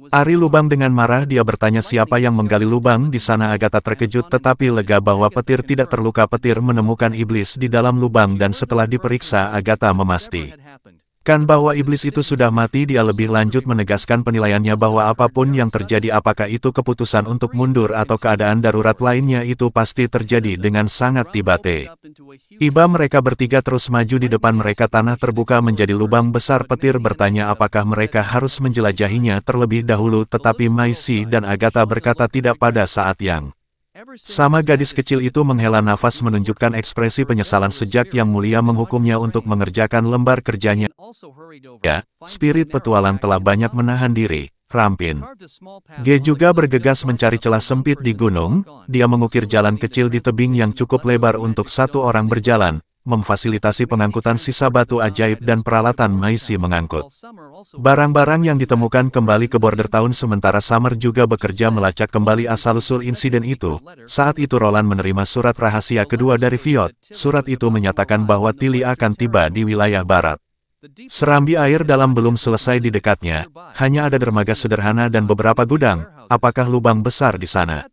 dari lubang dengan marah dia bertanya siapa yang menggali lubang di sana. Agatha terkejut tetapi lega bahwa petir tidak terluka. Petir menemukan iblis di dalam lubang dan setelah diperiksa Agatha memastikan bahwa iblis itu sudah mati. Dia lebih lanjut menegaskan penilaiannya bahwa apapun yang terjadi apakah itu keputusan untuk mundur atau keadaan darurat lainnya itu pasti terjadi dengan sangat tiba-tiba. Mereka bertiga terus maju di depan mereka tanah terbuka menjadi lubang besar. Petir bertanya apakah mereka harus menjelajahinya terlebih dahulu tetapi Maisi dan Agatha berkata tidak. Pada saat yang sama gadis kecil itu menghela nafas menunjukkan ekspresi penyesalan sejak Yang Mulia menghukumnya untuk mengerjakan lembar kerjanya. Spirit petualang telah banyak menahan diri. Rampin juga bergegas mencari celah sempit di gunung. Dia mengukir jalan kecil di tebing yang cukup lebar untuk satu orang berjalan, memfasilitasi pengangkutan sisa batu ajaib dan peralatan Maisi mengangkut barang-barang yang ditemukan kembali ke border tahun. Sementara Summer juga bekerja melacak kembali asal-usul insiden itu. Saat itu Roland menerima surat rahasia kedua dari Viot. Surat itu menyatakan bahwa Tilly akan tiba di wilayah barat. Serambi air dalam belum selesai di dekatnya, hanya ada dermaga sederhana dan beberapa gudang. Apakah lubang besar di sana?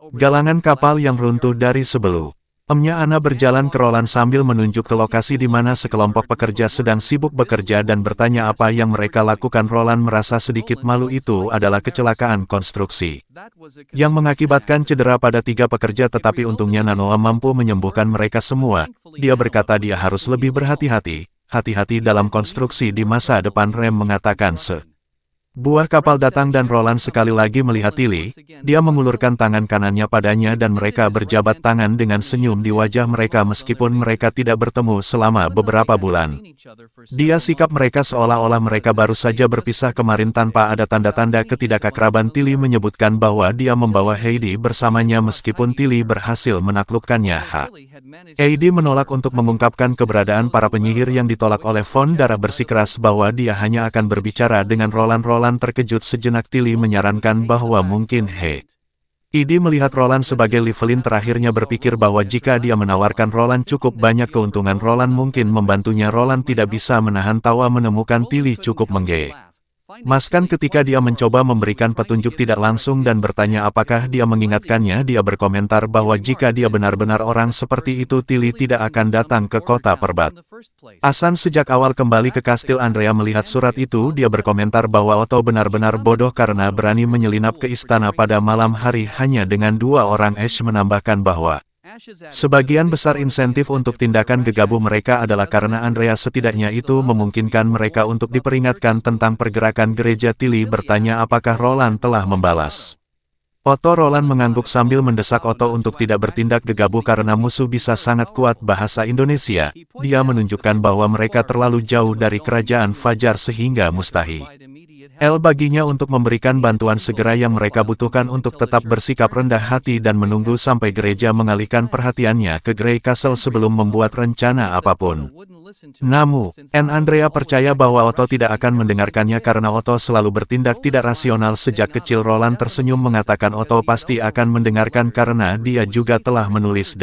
Galangan kapal yang runtuh dari sebelumnya. Ana berjalan ke Roland sambil menunjuk ke lokasi di mana sekelompok pekerja sedang sibuk bekerja dan bertanya apa yang mereka lakukan. Roland merasa sedikit malu. Itu adalah kecelakaan konstruksi yang mengakibatkan cedera pada 3 pekerja tetapi untungnya Nanoa mampu menyembuhkan mereka semua. Dia berkata dia harus lebih berhati-hati. Hati-hati dalam konstruksi di masa depan. Rem mengatakan buah kapal datang dan Roland sekali lagi melihat Tilly. Dia mengulurkan tangan kanannya padanya dan mereka berjabat tangan dengan senyum di wajah mereka meskipun mereka tidak bertemu selama beberapa bulan. Dia sikap mereka seolah-olah mereka baru saja berpisah kemarin tanpa ada tanda-tanda ketidakakraban. Tilly menyebutkan bahwa dia membawa Heidi bersamanya meskipun Tilly berhasil menaklukkannya. Heidi menolak untuk mengungkapkan keberadaan para penyihir yang ditolak oleh Von. Darah bersikeras bahwa dia hanya akan berbicara dengan Roland. Roland terkejut sejenak. Tilly menyarankan bahwa mungkin Heidi melihat Roland sebagai Evelyn. Terakhirnya berpikir bahwa jika dia menawarkan Roland cukup banyak keuntungan Roland mungkin membantunya. Roland tidak bisa menahan tawa menemukan Tilly cukup menggemaskan ketika dia mencoba memberikan petunjuk tidak langsung dan bertanya apakah dia mengingatkannya. Dia berkomentar bahwa jika dia benar-benar orang seperti itu Tilly tidak akan datang ke kota perbatasan sejak awal. Kembali ke kastil Andrea melihat surat itu dia berkomentar bahwa Otto benar-benar bodoh karena berani menyelinap ke istana pada malam hari hanya dengan 2 orang. Ash menambahkan bahwa sebagian besar insentif untuk tindakan gegabah mereka adalah karena Andrea. Setidaknya itu memungkinkan mereka untuk diperingatkan tentang pergerakan gereja. Tilly bertanya apakah Roland telah membalas Otto. Roland mengangguk sambil mendesak Otto untuk tidak bertindak gegabah karena musuh bisa sangat kuat. Bahasa Indonesia, dia menunjukkan bahwa mereka terlalu jauh dari kerajaan Fajar sehingga mustahil baginya untuk memberikan bantuan segera yang mereka butuhkan untuk tetap bersikap rendah hati dan menunggu sampai gereja mengalihkan perhatiannya ke Grey Castle sebelum membuat rencana apapun. Namun, Andrea percaya bahwa Otto tidak akan mendengarkannya karena Otto selalu bertindak tidak rasional sejak kecil. Roland tersenyum mengatakan Otto pasti akan mendengarkan karena dia juga telah menulis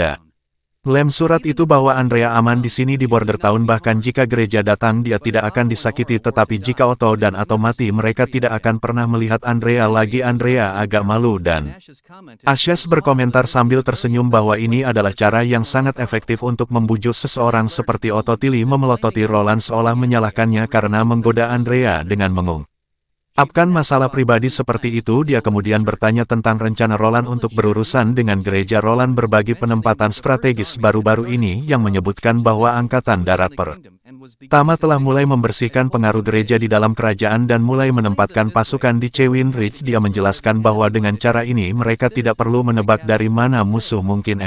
lem surat itu bahwa Andrea aman di sini di Bordertown, bahkan jika gereja datang dia tidak akan disakiti, tetapi jika Otto dan Atto mati mereka tidak akan pernah melihat Andrea lagi. Andrea agak malu dan Ashes berkomentar sambil tersenyum bahwa ini adalah cara yang sangat efektif untuk membujuk seseorang seperti Otto. Tilly memelototi Roland seolah menyalahkannya karena menggoda Andrea dengan mengungkapkan masalah pribadi seperti itu. Dia kemudian bertanya tentang rencana Roland untuk berurusan dengan gereja. Roland berbagi penempatan strategis baru-baru ini yang menyebutkan bahwa Angkatan Darat pertama telah mulai membersihkan pengaruh gereja di dalam kerajaan dan mulai menempatkan pasukan di Chewin Ridge. Dia menjelaskan bahwa dengan cara ini mereka tidak perlu menebak dari mana musuh mungkin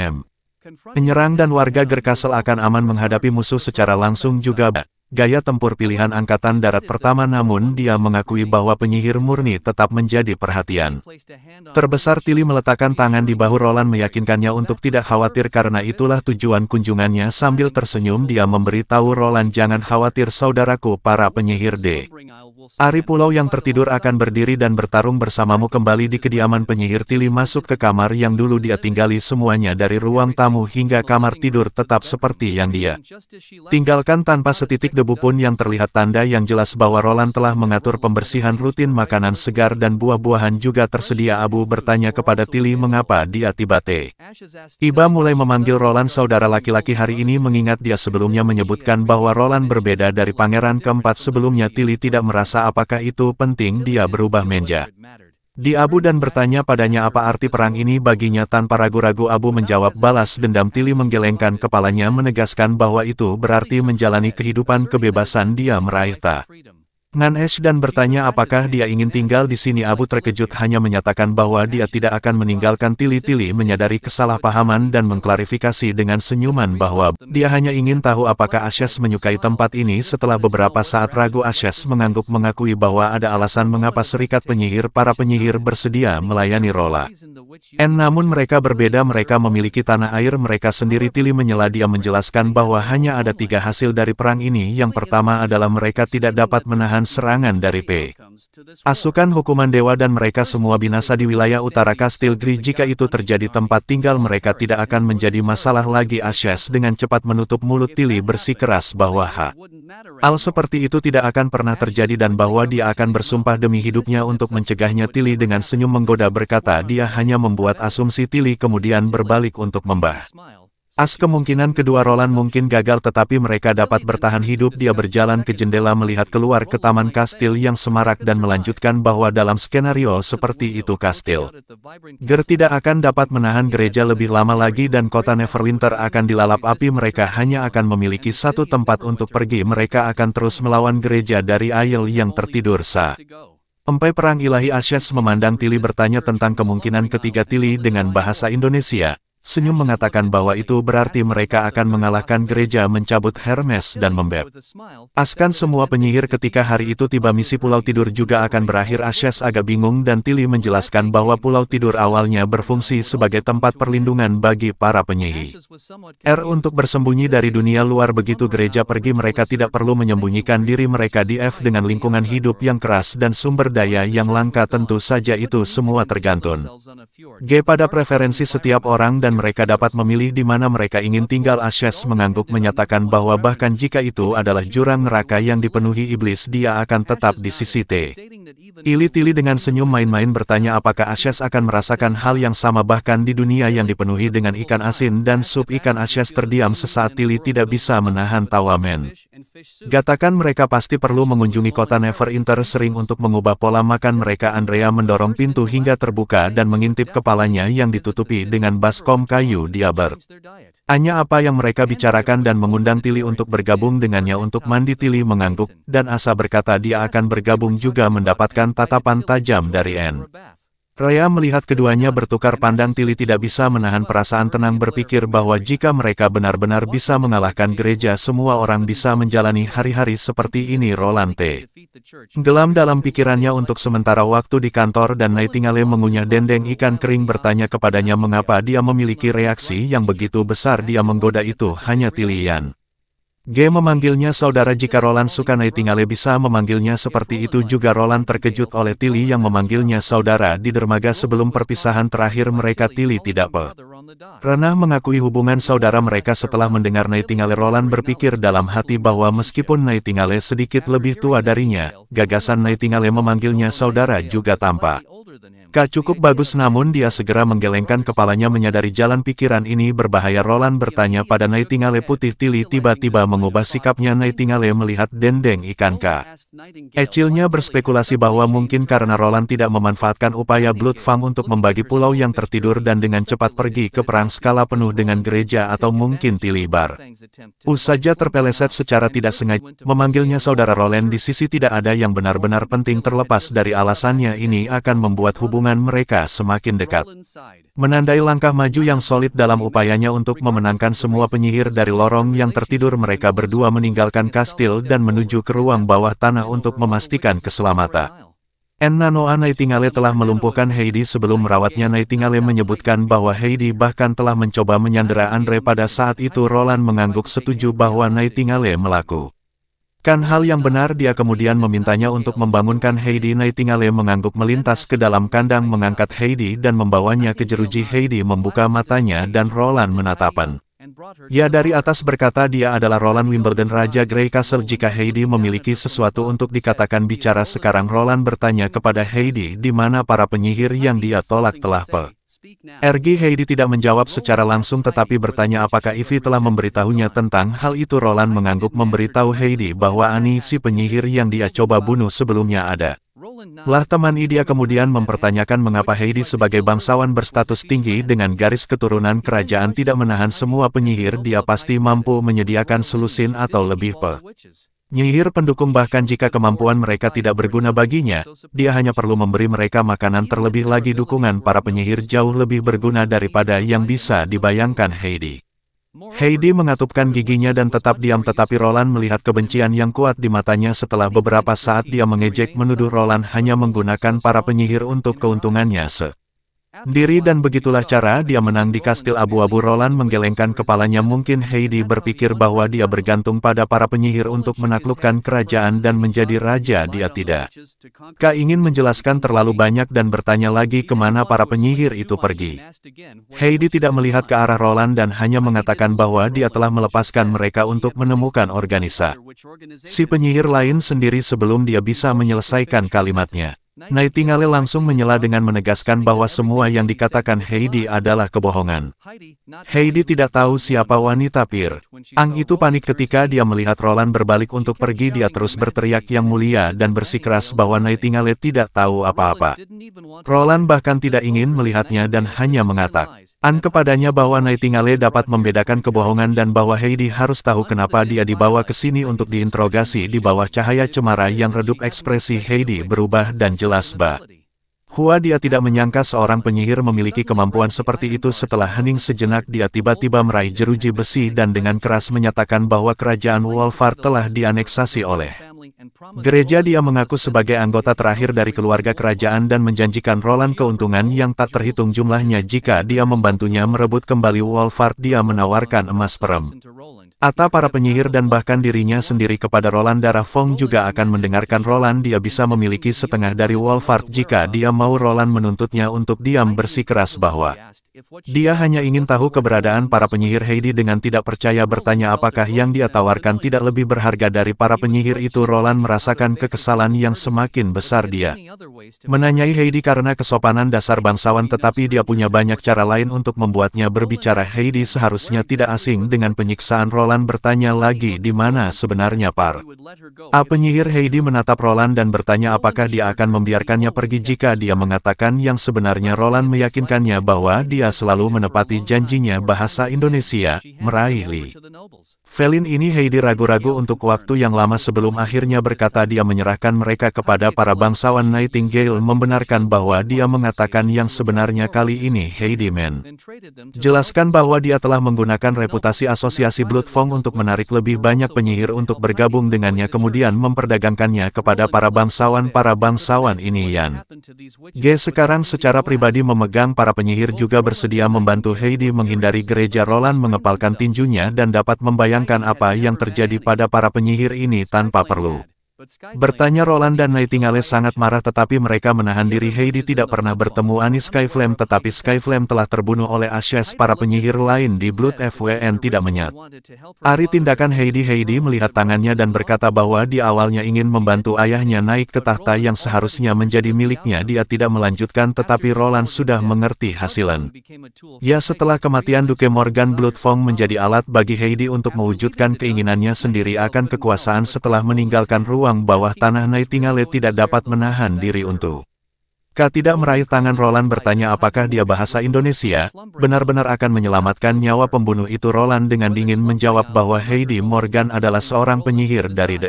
menyerang dan warga Gerkasel akan aman menghadapi musuh secara langsung. Juga gaya tempur pilihan Angkatan Darat pertama, namun dia mengakui bahwa penyihir murni tetap menjadi perhatian terbesar. Tilly meletakkan tangan di bahu Roland meyakinkannya untuk tidak khawatir karena itulah tujuan kunjungannya. Sambil tersenyum dia memberitahu Roland, jangan khawatir saudaraku, para penyihir Ari Pulau yang tertidur akan berdiri dan bertarung bersamamu. Kembali di kediaman penyihir, Tilly masuk ke kamar yang dulu dia tinggali. Semuanya dari ruang tamu hingga kamar tidur tetap seperti yang dia tinggalkan, tanpa setitik debu pun yang terlihat. Tanda yang jelas bahwa Roland telah mengatur pembersihan rutin. Makanan segar dan buah-buahan juga tersedia. Abu bertanya kepada Tilly mengapa dia tiba-tiba mulai memanggil Roland saudara laki-laki hari ini, mengingat dia sebelumnya menyebutkan bahwa Roland berbeda dari pangeran keempat sebelumnya. Tilly tidak merasa apakah itu penting. Dia berubah menja di Abu dan bertanya padanya apa arti perang ini baginya. Tanpa ragu-ragu Abu menjawab balas dendam. Tilly menggelengkan kepalanya menegaskan bahwa itu berarti menjalani kehidupan kebebasan. Dia meraih tangan Ash dan bertanya apakah dia ingin tinggal di sini. Abu terkejut hanya menyatakan bahwa dia tidak akan meninggalkan Tilly. Tilly menyadari kesalahpahaman dan mengklarifikasi dengan senyuman bahwa dia hanya ingin tahu apakah Ashes menyukai tempat ini. Setelah beberapa saat ragu, Ashes mengangguk mengakui bahwa ada alasan mengapa serikat penyihir para penyihir bersedia melayani Roland. Namun mereka berbeda, mereka memiliki tanah air mereka sendiri. Tilly menyela. Dia menjelaskan bahwa hanya ada 3 hasil dari perang ini. Yang pertama adalah mereka tidak dapat menahan serangan dari pasukan hukuman dewa dan mereka semua binasa di wilayah utara Kastil Gri. Jika itu terjadi tempat tinggal mereka tidak akan menjadi masalah lagi. Ashes dengan cepat menutup mulut. Tilly bersikeras bahwa hal seperti itu tidak akan pernah terjadi dan bahwa dia akan bersumpah demi hidupnya untuk mencegahnya. Tilly dengan senyum menggoda berkata dia hanya membuat asumsi. Tilly kemudian berbalik untuk membahas kemungkinan kedua. Roland mungkin gagal tetapi mereka dapat bertahan hidup. Dia berjalan ke jendela melihat keluar ke taman kastil yang semarak dan melanjutkan bahwa dalam skenario seperti itu Kastil Ger tidak akan dapat menahan gereja lebih lama lagi dan kota Neverwinter akan dilalap api. Mereka hanya akan memiliki satu tempat untuk pergi. Mereka akan terus melawan gereja dari Aiel yang tertidur sampai perang ilahi. Ashes memandang Tilly bertanya tentang kemungkinan ketiga. Tilly dengan bahasa Indonesia senyum mengatakan bahwa itu berarti mereka akan mengalahkan gereja, mencabut Hermes dan membebaskan semua penyihir. Ketika hari itu tiba misi Pulau Tidur juga akan berakhir. Ashes agak bingung dan Tilly menjelaskan bahwa Pulau Tidur awalnya berfungsi sebagai tempat perlindungan bagi para penyihir untuk bersembunyi dari dunia luar. Begitu gereja pergi mereka tidak perlu menyembunyikan diri mereka di dengan lingkungan hidup yang keras dan sumber daya yang langka. Tentu saja itu semua tergantung pada preferensi setiap orang dan mereka dapat memilih di mana mereka ingin tinggal. Ashes mengangguk menyatakan bahwa bahkan jika itu adalah jurang neraka yang dipenuhi iblis dia akan tetap di sisi Tilly dengan senyum main-main bertanya apakah Ashes akan merasakan hal yang sama bahkan di dunia yang dipenuhi dengan ikan asin dan sup ikan. Ashes terdiam sesaat. Tilly tidak bisa menahan tawa. Katakan mereka pasti perlu mengunjungi kota Neverwinter sering untuk mengubah pola makan mereka. Andrea mendorong pintu hingga terbuka dan mengintip kepalanya yang ditutupi dengan baskom kayu. Dia bertanya apa yang mereka bicarakan dan mengundang Tilly untuk bergabung dengannya untuk mandi. Tilly mengangguk dan Asa berkata dia akan bergabung juga mendapatkan tatapan tajam dari Rhea melihat keduanya bertukar pandang. Tilly tidak bisa menahan perasaan tenang berpikir bahwa jika mereka benar-benar bisa mengalahkan gereja, semua orang bisa menjalani hari-hari seperti ini. Roland T. gelam dalam pikirannya untuk sementara waktu di kantor dan Nightingale mengunyah dendeng ikan kering bertanya kepadanya mengapa dia memiliki reaksi yang begitu besar. Dia menggoda itu hanya Tilly Yan. G memanggilnya saudara. Jika Roland suka, Nightingale bisa memanggilnya seperti itu juga. Roland terkejut oleh Tilly yang memanggilnya saudara di dermaga sebelum perpisahan terakhir mereka. Tilly tidak pernah mengakui hubungan saudara mereka. Setelah mendengar Nightingale, Roland berpikir dalam hati bahwa meskipun Nightingale sedikit lebih tua darinya, gagasan Nightingale memanggilnya saudara juga tampak cukup bagus. Namun dia segera menggelengkan kepalanya menyadari jalan pikiran ini berbahaya. Roland bertanya pada Nightingale putih. Tilly tiba-tiba mengubah sikapnya. Nightingale melihat dendeng ikan kecilnya berspekulasi bahwa mungkin karena Roland tidak memanfaatkan upaya Blood Fang untuk membagi pulau yang tertidur dan dengan cepat pergi ke perang skala penuh dengan gereja, atau mungkin Tilly saja terpeleset secara tidak sengaja memanggilnya saudara. Roland di sisi tidak ada yang benar-benar penting terlepas dari alasannya. Ini akan membuat hubungan mereka semakin dekat. Menandai langkah maju yang solid dalam upayanya untuk memenangkan semua penyihir dari lorong yang tertidur, mereka berdua meninggalkan kastil dan menuju ke ruang bawah tanah untuk memastikan keselamatan. Nanoa Nightingale telah melumpuhkan Heidi sebelum merawatnya. Nightingale menyebutkan bahwa Heidi bahkan telah mencoba menyandera Andre. Pada saat itu Roland mengangguk setuju bahwa Nightingale melakukan hal yang benar. Dia kemudian memintanya untuk membangunkan Heidi. Nightingale mengangguk, melintas ke dalam kandang, mengangkat Heidi dan membawanya ke jeruji. Heidi membuka matanya dan Roland menatapnya dari atas berkata dia adalah Roland Wimbledon, Raja Grey Castle. Jika Heidi memiliki sesuatu untuk dikatakan, bicara sekarang. Roland bertanya kepada Heidi di mana para penyihir yang dia tolak telah pergi. Heidi tidak menjawab secara langsung tetapi bertanya apakah Ivy telah memberitahunya tentang hal itu. Roland mengangguk, memberitahu Heidi bahwa Annie, si penyihir yang dia coba bunuh sebelumnya, ada teman. Dia kemudian mempertanyakan mengapa Heidi sebagai bangsawan berstatus tinggi dengan garis keturunan kerajaan tidak menahan semua penyihir. Dia pasti mampu menyediakan selusin atau lebih penyihir pendukung. Bahkan jika kemampuan mereka tidak berguna baginya, dia hanya perlu memberi mereka makanan. Terlebih lagi dukungan para penyihir jauh lebih berguna daripada yang bisa dibayangkan Heidi. Heidi mengatupkan giginya dan tetap diam, tetapi Roland melihat kebencian yang kuat di matanya. Setelah beberapa saat dia mengejek, menuduh Roland hanya menggunakan para penyihir untuk keuntungannya sendiri, dan begitulah cara dia menang di kastil abu-abu. Roland menggelengkan kepalanya. Mungkin Heidi berpikir bahwa dia bergantung pada para penyihir untuk menaklukkan kerajaan dan menjadi raja. Dia tidak ingin menjelaskan terlalu banyak dan bertanya lagi kemana para penyihir itu pergi. Heidi tidak melihat ke arah Roland dan hanya mengatakan bahwa dia telah melepaskan mereka untuk menemukan organisasi penyihir lain sendiri. Sebelum dia bisa menyelesaikan kalimatnya, Nightingale langsung menyela dengan menegaskan bahwa semua yang dikatakan Heidi adalah kebohongan. Heidi tidak tahu siapa wanita Ang itu panik ketika dia melihat Roland berbalik untuk pergi. Dia terus berteriak yang mulia dan bersikeras bahwa Nightingale tidak tahu apa-apa. Roland bahkan tidak ingin melihatnya dan hanya mengatakan kepadanya bahwa Nightingale dapat membedakan kebohongan dan bahwa Heidi harus tahu kenapa dia dibawa ke sini untuk diinterogasi. Di bawah cahaya cemara yang redup, ekspresi Heidi berubah dan jelas bahwa dia tidak menyangka seorang penyihir memiliki kemampuan seperti itu. Setelah hening sejenak, dia tiba-tiba meraih jeruji besi dan dengan keras menyatakan bahwa kerajaan Wolfart telah dianeksasi oleh gereja. Dia mengaku sebagai anggota terakhir dari keluarga kerajaan dan menjanjikan Roland keuntungan yang tak terhitung jumlahnya jika dia membantunya merebut kembali Wolfart. Dia menawarkan emas permata para penyihir dan bahkan dirinya sendiri kepada Roland. Darah Fong juga akan mendengarkan Roland. Dia bisa memiliki setengah dari Wolfart jika dia mau. Roland menuntutnya untuk diam, bersikeras bahwa dia hanya ingin tahu keberadaan para penyihir. Heidi dengan tidak percaya bertanya apakah yang dia tawarkan tidak lebih berharga dari para penyihir itu. Roland merasakan kekesalan yang semakin besar. Dia menanyai Heidi karena kesopanan dasar bangsawan, tetapi dia punya banyak cara lain untuk membuatnya berbicara. Heidi seharusnya tidak asing dengan penyiksaan. Roland bertanya lagi di mana sebenarnya para penyihir. Heidi menatap Roland dan bertanya apakah dia akan membiarkannya pergi jika dia mengatakan yang sebenarnya. Roland meyakinkannya bahwa dia dia selalu menepati janjinya bahasa Indonesia, meraih Lee. Felin ini Heidi ragu-ragu untuk waktu yang lama sebelum akhirnya berkata dia menyerahkan mereka kepada para bangsawan. Nightingale membenarkan bahwa dia mengatakan yang sebenarnya kali ini Heidi jelaskan bahwa dia telah menggunakan reputasi asosiasi Bloodfong untuk menarik lebih banyak penyihir untuk bergabung dengannya kemudian memperdagangkannya kepada para bangsawan ini Yan. G sekarang secara pribadi memegang para penyihir juga bersedia membantu Heidi menghindari gereja. Roland mengepalkan tinjunya dan dapat membayangkan apa yang terjadi pada para penyihir ini tanpa perlu bertanya. Roland dan Nightingale sangat marah tetapi mereka menahan diri. Heidi tidak pernah bertemu Ani Skyflame tetapi Skyflame telah terbunuh oleh Ashes. Para penyihir lain di Blood FWN tidak menyat ari tindakan Heidi. Heidi melihat tangannya dan berkata bahwa dia awalnya ingin membantu ayahnya naik ke tahta yang seharusnya menjadi miliknya. Dia tidak melanjutkan tetapi Roland sudah mengerti hasilnya. Ya, setelah kematian Duke Morgan, Bloodfong menjadi alat bagi Heidi untuk mewujudkan keinginannya sendiri akan kekuasaan. Setelah meninggalkan ruang bawah tanah, Nightingale tidak dapat menahan diri untuk tidak meraih tangan. Roland bertanya apakah dia bahasa Indonesia benar-benar akan menyelamatkan nyawa pembunuh itu. Roland dengan dingin menjawab bahwa Heidi Morgan adalah seorang penyihir dari The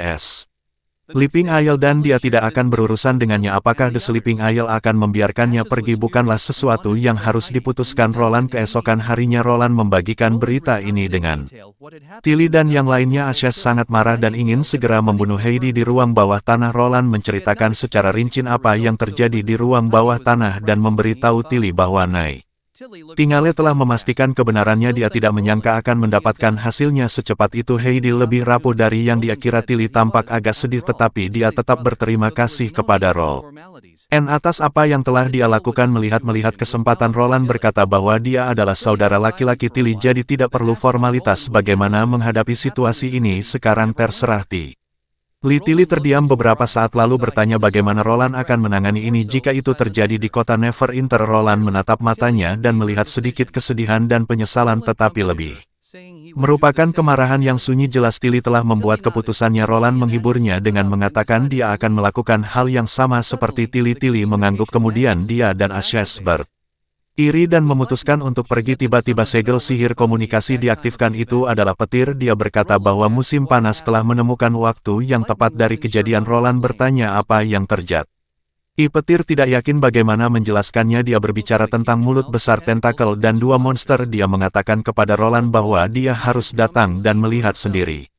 Sleeping Isle dan dia tidak akan berurusan dengannya. Apakah The Sleeping Isle akan membiarkannya pergi bukanlah sesuatu yang harus diputuskan Roland. Keesokan harinya Roland membagikan berita ini dengan Tilly dan yang lainnya. Ashes sangat marah dan ingin segera membunuh Heidi di ruang bawah tanah. Roland menceritakan secara rinci apa yang terjadi di ruang bawah tanah dan memberitahu Tilly bahwa Nightingale telah memastikan kebenarannya. Dia tidak menyangka akan mendapatkan hasilnya secepat itu. Heidi lebih rapuh dari yang dia kira. Tilly tampak agak sedih tetapi dia tetap berterima kasih kepada Roland atas apa yang telah dia lakukan. Melihat kesempatan, Roland berkata bahwa dia adalah saudara laki-laki Tilly jadi tidak perlu formalitas. Bagaimana menghadapi situasi ini sekarang terserah Tilly. Tilly terdiam beberapa saat lalu bertanya bagaimana Roland akan menangani ini jika itu terjadi di kota Neverwinter. Roland menatap matanya dan melihat sedikit kesedihan dan penyesalan tetapi lebih merupakan kemarahan yang sunyi. Jelas Tilly telah membuat keputusannya. Roland menghiburnya dengan mengatakan dia akan melakukan hal yang sama seperti Tilly. Tilly mengangguk kemudian dia dan Ashes iri dan memutuskan untuk pergi. Tiba-tiba segel sihir komunikasi diaktifkan. Itu adalah petir. Dia berkata bahwa musim panas telah menemukan waktu yang tepat dari kejadian. Roland bertanya apa yang terjadi. Petir tidak yakin bagaimana menjelaskannya. Dia berbicara tentang mulut besar tentakel dan dua monster. Dia mengatakan kepada Roland bahwa dia harus datang dan melihat sendiri.